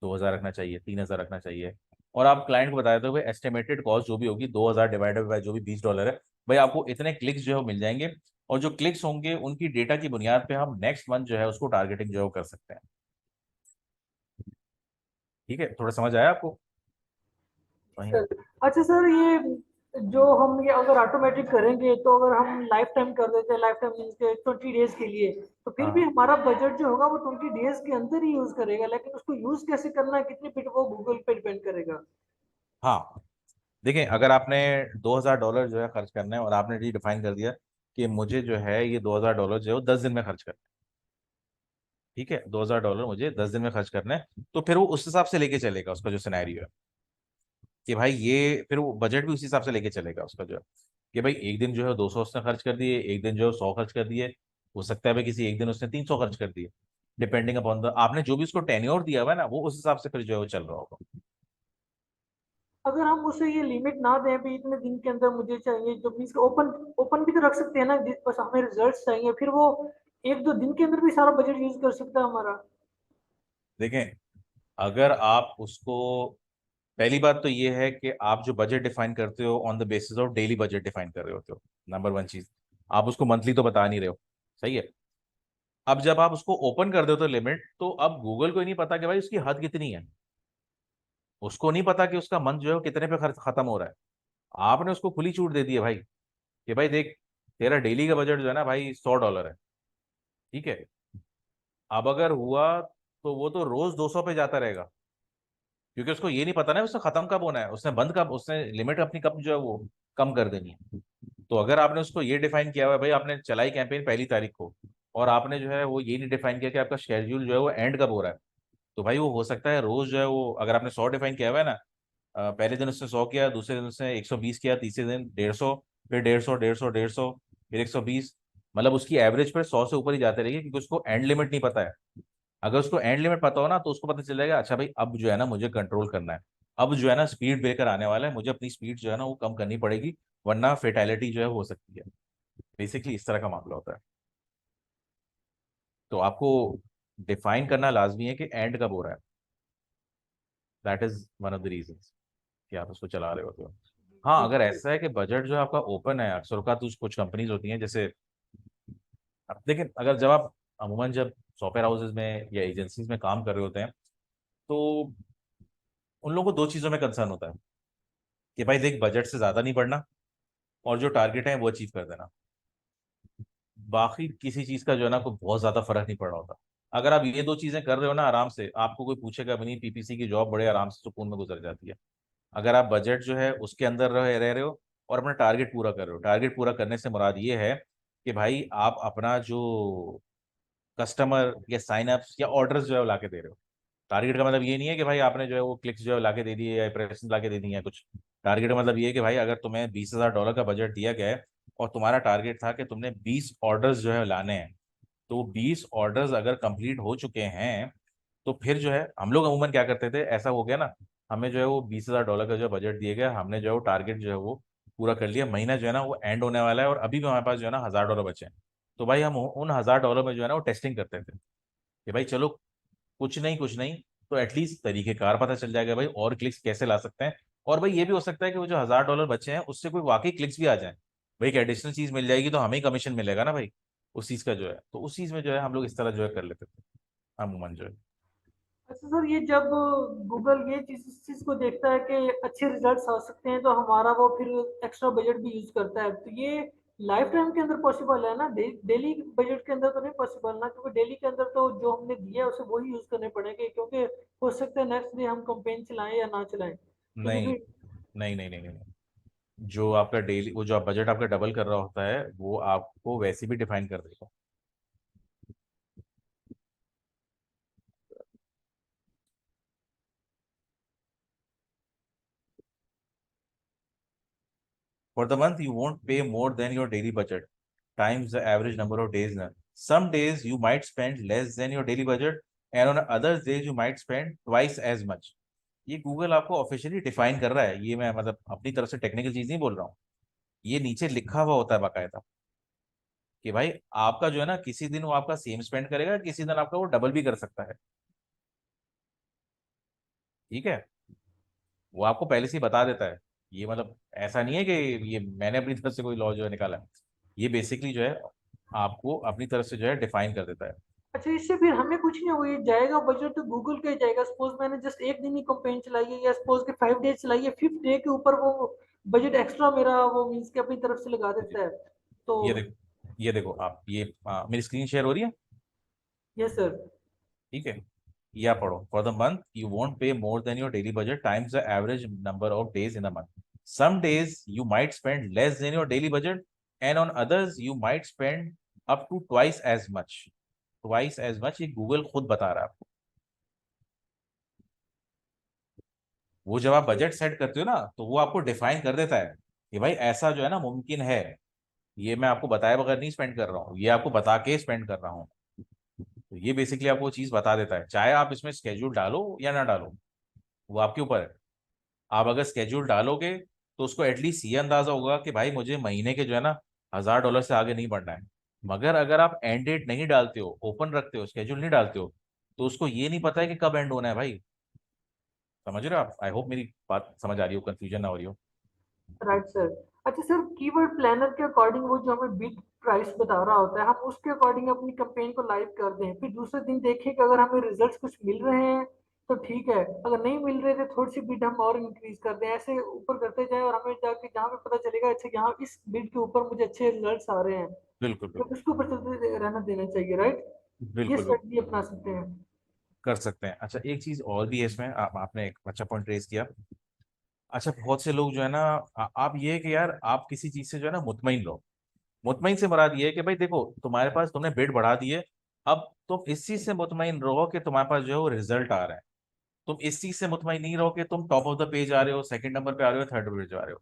2,000 रखना चाहिए, 3,000 रखना चाहिए। और आप क्लाइंट को बताए तो एस्टिमेटेड कॉस्ट जो भी होगी 2,000 डिवाइडेड बाय जो भी $20 है, भाई आपको इतने क्लिक्स जो है वो मिल जाएंगे। और जो क्लिक्स होंगे उनकी डेटा की बुनियाद पे हम नेक्स्ट मंथ जो है उसको टारगेटिंग जो है वो कर सकते हैं। ठीक है, थोड़ा समझ आया आपको? वहीं। सर, अच्छा सर, ये जो हम ये अगर ऑटोमेटिक करेंगे तो अगर हम लाइफ टाइम कर देते हैं, लाइफ टाइम मीन्स के 20 डेज के लिए, तो फिर भी हाँ हमारा बजट जो होगा वो 20 डेज के अंदर ही यूज करेगा, लेकिन उसको यूज कैसे करना है, कितनी फिट, वो गूगल पे डिपेंड करेगा। हाँ। देखिए अगर आपने $2,000 जो है खर्च करना है और आपने ये डिफाइन कर दिया कि मुझे जो है ये $2,000 जो है वो 10 दिन में खर्च करना है। ठीक है, $2,000 मुझे 10 दिन में खर्च करना है, तो फिर वो उस हिसाब से लेके चलेगा उसका जो सिनेरियो है कि भाई ये फिर वो बजट भी उसी हिसाब से लेके चलेगा उसका जो है कि भाई एक दिन जो है 200 उसने खर्च कर दिए, एक दिन जो है 100 खर्च कर दिए, हो सकता है भाई किसी एक दिन उसने 300 खर्च कर दिए, डिपेंडिंग अपॉन द आपने जो भी उसको टेन्योर दिया हुआ है ना वो उस हिसाब से फिर जो है वो चल रहा होगा। अगर हम उसे ये लिमिट ना दें भी इतने दिन के अंदर मुझे चाहिए, जो मीन्स ओपन ओपन भी तो रख सकते हैं ना, बस हमें रिजल्ट्स चाहिए, फिर वो एक दो दिन के अंदर भी सारा बजट यूज कर सकता है हमारा। देखें, अगर आप उसको, पहली बात तो ये है कि आप जो बजट डिफाइन करते हो on the basis of daily budget define कर रहे होते हो। नंबर वन चीज, आप उसको मंथली तो बता नहीं रहे हो। सही है। अब जब आप उसको ओपन कर देते हो लिमिट, तो अब गूगल को ही नहीं पता कि भाई उसकी हद कितनी है। उसको नहीं पता कि उसका मंथ जो है वो कितने पे खर्च खत्म हो रहा है। आपने उसको खुली छूट दे दी है भाई कि भाई देख, तेरा डेली का बजट जो है ना भाई $100 है। ठीक है। अब अगर हुआ तो वो तो रोज 200 पे जाता रहेगा, क्योंकि उसको ये नहीं पता ना उसने खत्म कब होना है, उसने बंद कब, उसने लिमिट अपनी कब जो है वो कम कर देनी है। तो अगर आपने उसको ये डिफाइन किया हुआ है भाई, आपने चलाई कैंपेन 1 तारीख को, और आपने जो है वो ये नहीं डिफाइन किया कि आपका शेड्यूल जो है वो एंड कब हो रहा है, तो भाई वो हो सकता है रोज जो है वो, अगर आपने 100 डिफाइन किया हुआ है ना, पहले दिन उसने 100 किया, दूसरे दिन उसने 120 किया, तीसरे दिन 150, फिर 150, 150, 150, फिर 120, मतलब उसकी एवरेज पर 100 से ऊपर ही जाते रहेगी, क्योंकि उसको एंड लिमिट नहीं पता है। अगर उसको एंड लिमिट पता हो ना, तो उसको पता चल जाएगा अच्छा भाई अब जो है ना मुझे कंट्रोल करना है, अब जो है ना स्पीड ब्रेकर आने वाला है, मुझे अपनी स्पीड जो है ना वो कम करनी पड़ेगी, वरना फेटेलिटी जो है हो सकती है। बेसिकली इस तरह का मामला होता है। तो आपको डिफाइन करना लाजमी है कि एंड कब हो रहा है। That is one of the reasons कि आप उसको चला रहे होते हो। हाँ, अगर बिल्कुल। ऐसा है कि बजट जो है आपका ओपन है, अक्सर का कुछ कंपनीज होती हैं जैसे, अब देखें, अगर जब आप अमूमन जब सॉफ्टवेयर हाउसेज में या एजेंसीज में काम कर रहे होते हैं, तो उन लोगों को दो चीज़ों में कंसर्न होता है कि भाई देख, बजट से ज़्यादा नहीं बढ़ना, और जो टारगेट है वो अचीव कर देना। बाकी किसी चीज़ का जो है ना कोई बहुत ज़्यादा फर्क नहीं पड़ रहा होता। अगर आप ये दो चीज़ें कर रहे हो ना आराम से, आपको कोई पूछेगा भी नहीं, पीपीसी की जॉब बड़े आराम से सुकून में गुजर जाती है। अगर आप बजट जो है उसके अंदर रह रहे हो और अपना टारगेट पूरा कर रहे हो। टारगेट पूरा करने से मुराद ये है कि भाई आप अपना जो कस्टमर या साइन अप्स या ऑर्डर्स जो है वो ला के दे रहे हो। टारगेट का मतलब ये नहीं है कि भाई आपने जो है वो क्लिक्स जो है ला के दे दिए या इंप्रेशन ला के दे दी है कुछ। टारगेट का मतलब ये है कि भाई अगर तुम्हें $20,000 का बजट दिया गया है, और तुम्हारा टारगेट था कि तुमने 20 ऑर्डर्स जो है लाने हैं, तो 20 ऑर्डर्स अगर कंप्लीट हो चुके हैं, तो फिर जो है हम लोग अमूमन क्या करते थे, ऐसा हो गया ना, हमें जो है वो $20,000 का जो बजट दिए गया, हमने जो है वो टारगेट जो है वो पूरा कर लिया, महीना जो है ना वो एंड होने वाला है और अभी भी हमारे पास जो है ना $1,000 बचे हैं। तो भाई हम उन $1,000 में जो है ना वो टेस्टिंग करते थे कि भाई चलो, कुछ नहीं कुछ नहीं, तो एटलीस्ट तरीकेकार पता चल जाएगा भाई और क्लिक्स कैसे ला सकते हैं। और भाई ये भी हो सकता है कि वो जो $1,000 बचे हैं उससे कोई वाकई क्लिक्स भी आ जाए, भाई एक एडिशनल चीज मिल जाएगी तो हमें ही कमीशन मिलेगा ना भाई उस चीज का जो है। तो उस चीज में जो है हम लोग इस तरह जो है कर लेते थे अमूमन जो है। अच्छा सर, ये जब गूगल ये चीज इस चीज को देखता है कि अच्छे रिजल्ट्स आ सकते हैं, तो हमारा वो फिर एक्स्ट्रा बजट भी यूज करता है, तो ये लाइफ टाइम के अंदर पॉसिबल है ना? डेली बजट के अंदर तो नहीं पॉसिबल ना, क्योंकि डेली के अंदर तो जो हमने दिया है उसे वही यूज करने पड़ेंगे, क्योंकि हो सकता है नेक्स्ट डे हम कंपेन चलाएं या ना चलाएं, क्योंकि नहीं फिर। नहीं नहीं नहीं नहीं नहीं। जो आपका डेली, वो जो आप बजट आपका डबल कर रहा होता है वो आपको वैसे भी डिफाइन कर देगा। For the month, you won't pay more than your daily budget times the average number of days. Some days you might spend less than your daily budget, and on other days you might spend twice as much. ये Google आपको officially define कर रहा है, ये मैं मतलब अपनी तरफ से टेक्निकल चीज नहीं बोल रहा हूँ। ये नीचे लिखा हुआ होता है बाकायदा कि भाई आपका जो है ना किसी दिन वो आपका सेम स्पेंड करेगा, किसी दिन आपका वो डबल भी कर सकता है। ठीक है। वो आपको पहले से ही बता देता है। ये मतलब ऐसा नहीं है कि ये मैंने अपनी तरफ से कोई लॉ जो है निकाला है। ये बेसिकली जो है आपको अपनी तरफ से जो है डिफाइन कर देता है। अच्छा, इससे फिर हमें कुछ नहीं होगा, ये जाएगा बजट तो गूगल का ही जाएगा। सपोज मैंने जस्ट एक दिन ही कंपेन चलाई है, या सपोज के 5 डेज चलाई है, 5th डे के ऊपर वो बजट एक्स्ट्रा मेरा वो मीन्स के अपनी तरफ से लगा देता है, तो। ये देखो, ये देखो आप, ये मेरी स्क्रीन शेयर हो रही है। Yes sir. ठीक है। या पढ़ो, for the month you won't pay more than your daily budget times the average number of days in a month. Some days you might spend less than your daily budget, and on others you might spend up to twice as much. Twice as much ये Google खुद बता रहा है आपको। वो जब आप budget set करते हो ना, तो वो आपको डिफाइन कर देता है कि भाई ऐसा जो है ना मुमकिन है। ये मैं आपको बताए बगैर नहीं स्पेंड कर रहा हूँ, ये आपको बता के स्पेंड कर रहा हूँ। तो ये बेसिकली आपको चीज बता देता है, चाहे आप इसमें स्केड्यूल डालो या ना डालो, वो आपके ऊपर है। आप अगर स्केड्यूल डालोगे तो उसको एटलीस्ट ये अंदाजा होगा कि भाई मुझे महीने के जो है ना $1000 से आगे नहीं बढ़ना है। मगर अगर आप एंड डेट नहीं डालते हो, ओपन रखते हो, स्केड्यूल नहीं डालते हो, तो उसको ये नहीं पता है कि कब एंड होना है भाई। समझ रहे हो आप? आई होप मेरी बात समझ आ रही हो, कंफ्यूजन ना हो रही हो। Right sir. अच्छा सर, कीवर्ड प्लानर के अकॉर्डिंग वो जो हमें बिड प्राइस बता रहा होता है, हम उसके अकॉर्डिंग अपनी कैंपेन को लाइव कर दें, फिर दूसरे दिन देखें कि अगर हमें रिजल्ट्स कुछ मिल रहे हैं तो ठीक है, अगर नहीं मिल रहे तो थोड़ी सी बिड हम और इंक्रीज कर दें, ऐसे ऊपर करते जाए और हमें जाके जहाँ पे पता चलेगा अच्छा यहाँ इस बिड के ऊपर मुझे अच्छे रिजल्ट्स आ रहे हैं बिल्कुल तो बिल्कुल। उसके ऊपर चलते रहना देना चाहिए, राइट? ये बिल्कुल बिल्कुल स्ट्रेटजी अपना सकते हैं। कर सकते हैं। अच्छा एक चीज और भी है इसमें, आपने एक अच्छा पॉइंट रेज किया। अच्छा बहुत से लोग जो है ना, आप ये है कि यार आप किसी चीज से जो है ना मुतमईन रहो। मुतमईन से मुराद ये है कि भाई देखो तुम्हारे पास, तुमने बिड बढ़ा दिए, अब तुम इस चीज से मुतमईन रहो कि तुम्हारे पास जो है वो रिजल्ट आ रहा है। तुम इस चीज से मुतमईन नहीं रहो कि तुम टॉप ऑफ द पेज आ रहे हो, सेकंड नंबर पे आ रहे हो, थर्ड पेज आ रहे हो।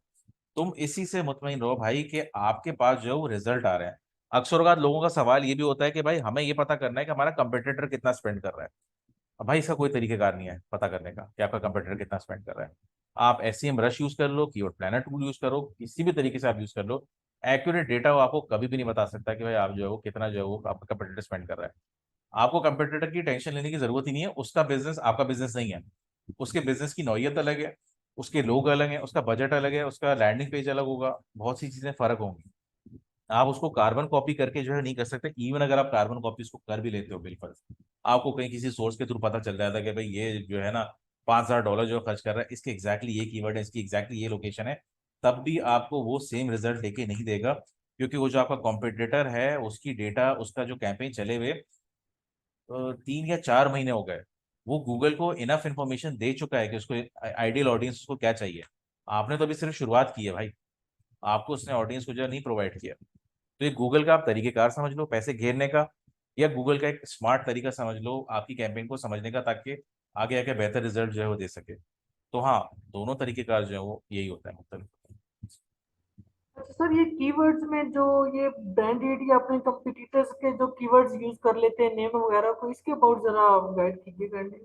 तुम इसी से मुतमईन रहो भाई कि आपके पास जो है वो रिजल्ट आ रहे हैं। अक्सर औक़ात लोगों का सवाल ये भी होता है कि भाई हमें ये पता करना है कि हमारा कंपेटिटर कितना स्पेंड कर रहा है। अब भाई इसका कोई तरीकेकार नहीं है पता करने का कि आपका कंपेटिटर कितना स्पेंड कर रहा है। आप एसईएम रश यूज कर लो, कीवर्ड प्लानर टूल यूज करो, किसी भी तरीके से आप यूज कर लो, एक्यूरेट डेटा वो आपको कभी भी नहीं बता सकता कि भाई आप जो है वो कितना जो है वो आपका कंपेटिटर स्पेंड कर रहा है। आपको कंपेटिटर की टेंशन लेने की जरूरत ही नहीं है, उसका बिजनेस आपका बिजनेस नहीं है। उसके बिजनेस की नौयत अलग है, उसके लोग अलग हैं, उसका बजट अलग है, उसका लैंडिंग पेज अलग होगा, बहुत सी चीजें फर्क होंगी। आप उसको कार्बन कॉपी करके जो है नहीं कर सकते। इवन अगर आप कार्बन कॉपी उसको कर भी लेते हो बिल्कुल, आपको कहीं किसी सोर्स के थ्रू पता चल जाता है कि भाई ये जो है ना $5000 जो खर्च कर रहा है, इसके एग्जैक्टली ये कीवर्ड है, इसकी एग्जैक्टली ये लोकेशन है, तब भी आपको वो सेम रिजल्ट लेके नहीं देगा। क्योंकि वो जो आपका कॉम्पिटिटर है उसकी डेटा, उसका जो कैंपेन चले हुए 3 या 4 महीने हो गए, वो गूगल को इनफ इंफॉर्मेशन दे चुका है कि उसको आइडियल ऑडियंस उसको क्या चाहिए। आपने तो अभी सिर्फ शुरुआत की है भाई, आपको उसने ऑडियंस को जो है नहीं प्रोवाइड किया। तो ये गूगल का आप तरीकेकार समझ लो पैसे घेरने का, या गूगल का एक स्मार्ट तरीका समझ लो आपकी कैंपेन को समझने का, ताकि आगे आके बेहतर रिजल्ट जो है वो दे सके। तो हाँ, दोनों तरीकेकार जो है वो यही होता है मतलब। अच्छा सर, ये कीवर्ड्स में जो ये ब्रांडेड या अपने कंपटीटर्स के जो कीवर्ड्स यूज कर लेते हैं नेम वगैरह को, इसके अबाउट जरा गाइड कीजिए काइंडली।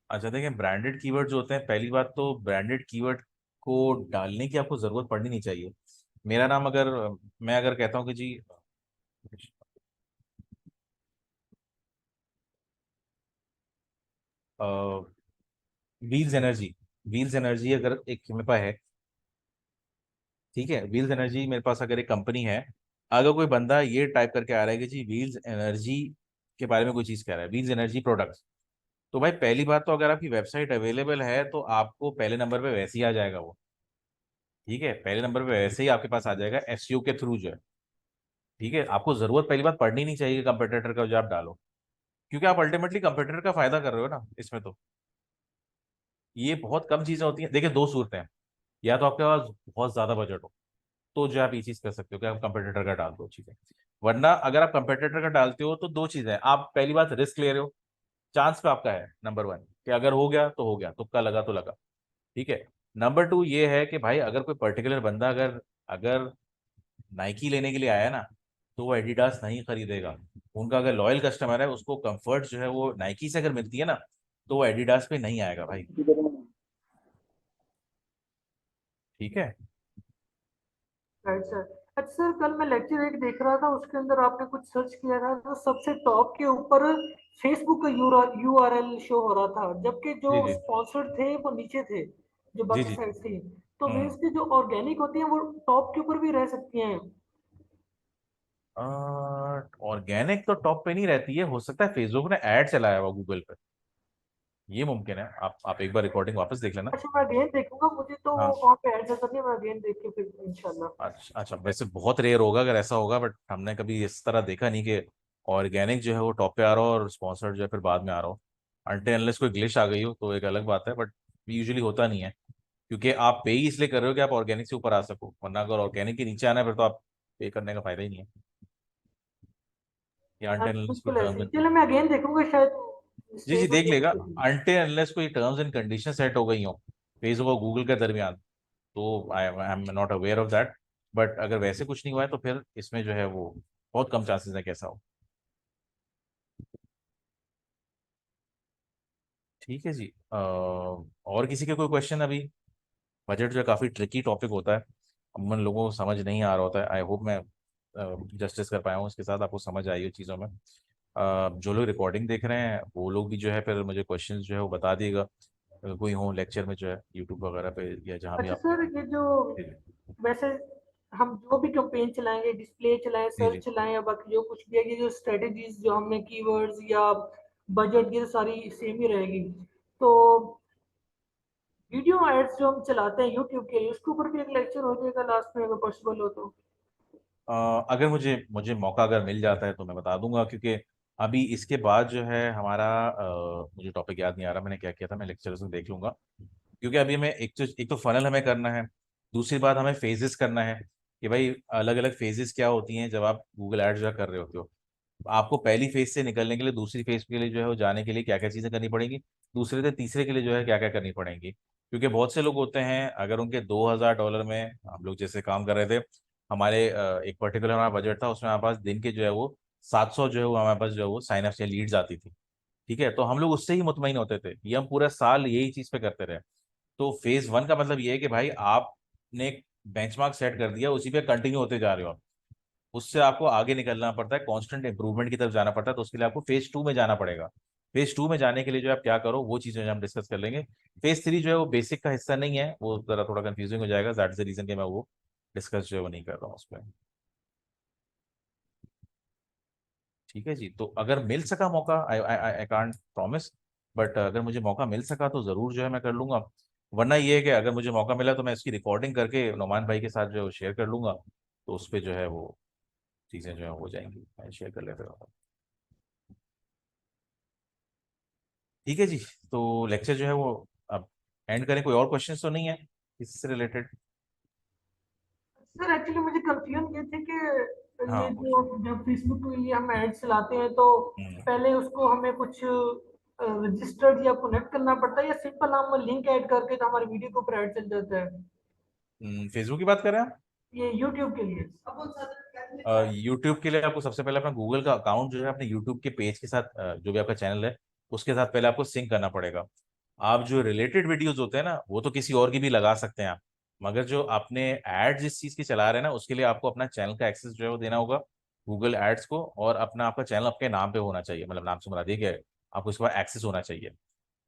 अच्छा देखें, ब्रांडेड कीवर्ड जो होते हैं, पहली बात तो ब्रांडेड कीवर्ड को डालने की आपको जरूरत पड़नी नहीं चाहिए। मेरा नाम अगर, मैं अगर कहता हूँ कि जी व्हील्स एनर्जी, व्हील्स एनर्जी अगर एक मेरे पास है, ठीक है, व्हील्स एनर्जी मेरे पास अगर एक कंपनी है, अगर कोई बंदा ये टाइप करके आ रहा है कि जी व्हील्स एनर्जी के बारे में कोई चीज़ कह रहा है, व्हील्स एनर्जी प्रोडक्ट्स, तो भाई पहली बात तो अगर आपकी वेबसाइट अवेलेबल है तो आपको पहले नंबर पे वैसे ही आ जाएगा वो। ठीक है, पहले नंबर पे वैसे ही आपके पास आ जाएगा एसईओ के थ्रू जो है। ठीक है, आपको जरूरत पहली बात पड़नी नहीं चाहिए कंपटीटर का जो आप डालो, क्योंकि आप अल्टीमेटली कंपटीटर का फायदा कर रहे हो ना इसमें। तो ये बहुत कम चीजें होती हैं। देखिए दो सूरतें हैं, या तो आपके पास बहुत ज्यादा बजट हो, तो जो आप ये चीज कर सकते हो कि आप कंपटीटर का डाल दो, ठीक है। वरना अगर आप कंपटीटर का डालते हो तो दो चीजें हैं, आप पहली बात रिस्क ले रहे हो, चांस पे आपका है नंबर वन कि अगर हो गया तो हो गया, तुक्का लगा तो लगा। ठीक है। नंबर टू ये है कि भाई अगर कोई पर्टिकुलर बंदा अगर अगर नाइकी लेने के लिए आया ना, तो वो एडिडास नहीं खरीदेगा। उनका अगर लॉयल कस्टमर है, उसको कंफर्ट जो है वो नाइकी से अगर मिलती है ना, तो वो एडिडास पे नहीं आएगा भाई। ठीक है। Right sir. अच्छा सर, कल मैं लेक्चर एक देख रहा था, उसके अंदर आपने कुछ सर्च किया था तो सबसे टॉप के ऊपर फेसबुक का यूआरएल शो हो रहा था, जबकि जो जी जी स्पॉन्सर्ड थे वो नीचे थे, जो जी बाकी जी। साइड थी। तो हम्म। मीन्स की जो ऑर्गेनिक होती हैं वो टॉप के ऊपर भी रह सकती हैं। ऑर्गेनिक तो टॉप पे नहीं रहती है, हो सकता है फेसबुक ने ऐड चलाया हुआ गूगल पे, ये मुमकिन है। आप एक बार रिकॉर्डिंग वापस देख लेना। अच्छा, मैं अगेन देखूंगा, मुझे तो हाँ। वहाँ पे ऐड नजर नहीं, मैं अगेन देख के फिर इंशाल्लाह। अच्छा अच्छा, वैसे बहुत रेयर होगा अगर ऐसा होगा, बट हमने कभी इस तरह देखा नहीं कि ऑर्गेनिक जो है वो टॉप पे आ रहा हो और स्पॉन्सर्ड जो है फिर बाद में आ रहा हो। अनटिल अनलेस कोई ग्लिच आ गई हो तो एक अलग बात है, बट यूजुअली होता नहीं है। क्योंकि आप पे ही इसलिए कर रहे हो कि आप ऑर्गेनिक से ऊपर आ सको, वरना अगर ऑर्गेनिक के नीचे आना है फिर तो आप पे करने का फायदा ही नहीं है। ये हाँ अनटिल जी, अनलेस की बिल्कुल ऐसे टर्म्स ही। एंड, चलो मैं अगेन देखूंगा, शायद जी जी मिस्टेक देख हुई लेगा। होगी। अनटिल अनलेस कोई टर्म्स एंड कंडीशन सेट हो गई हो फेसबुक और गूगल के दरमियान, तो I am not aware of that. But अगर वैसे कुछ नहीं हुआ है तो फिर इसमें जो है वो बहुत कम चांसेस है कैसा हो। ठीक है जी। और किसी के कोई क्वेश्चन अभी? बजट जो है काफ़ी ट्रिकी टॉपिक होता है, अमूमन लोगों को समझ नहीं आ रहा होता है। आई होप मैं जस्टिस कर पाया हूँ उसके साथ, आपको समझ आई हो चीज़ों में। जो लोग रिकॉर्डिंग देख रहे हैं वो लोग भी जो है फिर मुझे क्वेश्चंस जो है वो बता दिएगा, अगर कोई हो लेक्चर में जो है यूट्यूब वगैरह पे या जहाँ भी अच्छा आप। सर, ये जो जी जी। वैसे हम जो भी कैंपेन चलाएंगे, डिस्प्ले चलाएं, जी सर्च जी। चलाएं, या बाकी जो कुछ भी है, ये जो स्ट्रेटेजीज जो हमने कीवर्ड्स या बजट, ये सारी सेम ही रहेगी। तो वीडियो एड्स जो हम चलाते हैं यूट्यूब के लिए, उसके ऊपर भी एक लेक्चर हो जाएगा लास्ट में, अगर पॉसिबल हो तो। अगर मुझे मुझे मौका अगर मिल जाता है तो मैं बता दूंगा, क्योंकि अभी इसके बाद जो है हमारा मुझे टॉपिक याद नहीं आ रहा मैंने क्या किया था, मैं लेक्चर में देख लूंगा। क्योंकि अभी हमें एक तो फनल हमें करना है, दूसरी बात हमें फेजेस करना है कि भाई अलग अलग फेजेस क्या होती हैं जब आप गूगल एड्स जो कर रहे होते हो। आपको पहली फेज से निकलने के लिए दूसरी फेज के लिए जो है वो जाने के लिए क्या क्या चीज़ें करनी पड़ेंगी, दूसरे से तीसरे के लिए जो है क्या क्या करनी पड़ेंगी। क्योंकि बहुत से लोग होते हैं, अगर उनके $2000 में हम लोग जैसे काम कर रहे थे, हमारे एक पर्टिकुलर हमारा बजट था, उसमें हमारे पास दिन के जो है वो 700 जो है वो हमारे पास जो है वो साइन अप या लीड्स आती थी। ठीक है, तो हम लोग उससे ही मुतमईन होते थे, ये हम पूरा साल यही चीज़ पे करते रहे। तो फेज वन का मतलब ये है कि भाई आपने एक बेंचमार्क सेट कर दिया, उसी पे कंटिन्यू होते जा रहे हो आप। उससे आपको आगे निकलना पड़ता है, कांस्टेंट इंप्रूवमेंट की तरफ जाना पड़ता है, तो उसके लिए आपको फेज टू में जाना पड़ेगा। फेज टू में जाने के लिए जो आप क्या करो वो चीज़ें हम डिस्कस कर लेंगे। फेज थ्री जो है वो बेसिक का हिस्सा नहीं है, वो जरा थोड़ा कंफ्यूजिंग हो जाएगा, दैट इज द रीजन कि मैं वो डिस्कस जो है वो नहीं कर रहा हूँ उस पर। ठीक है जी, तो अगर मिल सका मौका, आई आई आई कांट प्रॉमिस, बट अगर मुझे मौका मिल सका तो ज़रूर जो है मैं कर लूंगा। वरना ये है कि अगर मुझे मौका मिला तो मैं इसकी रिकॉर्डिंग करके नोमान भाई के साथ जो है वो शेयर कर लूंगा, तो उस पर जो है वो चीज़ें जो है हो जाएंगी, मैं शेयर कर लेता हूँ। ठीक है जी, तो लेक्चर जो है वो अब एंड करें। कोई और क्वेश्चन तो नहीं है इससे रिलेटेड? सर एक्चुअली मुझे कंफ्यूजन ये थी कि ये हाँ जो पूछिए। जब फेसबुक के लिए हम ऐड चलाते हैं तो हम्म। पहले उसको हमें कुछ रजिस्टर्ड या कनेक्ट करना पड़ता है, या सिंपल हम लिंक ऐड करके तो हमारी वीडियो के ऊपर ऐड चल जाता है? फेसबुक की बात कर रहे हैं ये यूट्यूब के लिए। आप? यूट्यूब के लिए आपको सबसे पहले अपना गूगल का अकाउंट जो है अपने यूट्यूब के पेज के साथ, जो भी आपका चैनल है उसके साथ पहले आपको सिंक करना पड़ेगा। आप जो रिलेटेड वीडियोस होते हैं ना वो तो किसी और की भी लगा सकते हैं आप, मगर जो आपने ऐड जिस चीज़ की चला रहे हैं ना उसके लिए आपको अपना चैनल का एक्सेस जो है वो देना होगा गूगल एड्स को, और अपना आपका चैनल आपके नाम पे होना चाहिए, मतलब नाम से मुराद ये कि आपको इसके बाद एक्सेस होना चाहिए।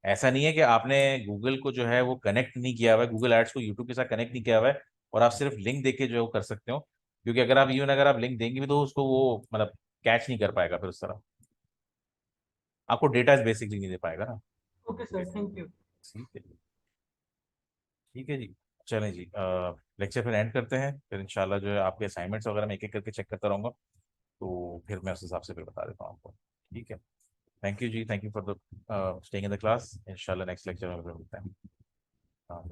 ऐसा नहीं है कि आपने गूगल को जो है वो कनेक्ट नहीं किया हुआ है, गूगल एड्स को यूट्यूब के साथ कनेक्ट नहीं किया हुआ है, और आप सिर्फ लिंक देके जो है वो कर सकते हो। क्योंकि अगर आप लिंक देंगे भी तो उसको वो मतलब कैच नहीं कर पाएगा फिर उस तरह, आपको डेटा बेसिकली नहीं दे पाएगा ना। Okay sir, thank you. ठीक है। ठीक है जी। चलें जी, लेक्चर फिर एंड करते हैं, फिर इंशाल्लाह जो है आपके असाइनमेंट्स वगैरह मैं एक एक करके चेक करता रहूँगा, तो फिर मैं उस हिसाब से फिर बता देता हूँ आपको। ठीक है। थैंक यू जी, thank you for the staying in the class. इंशाल्लाह नेक्स्ट लेक्चर में फिर मिलते हैं। हाँ,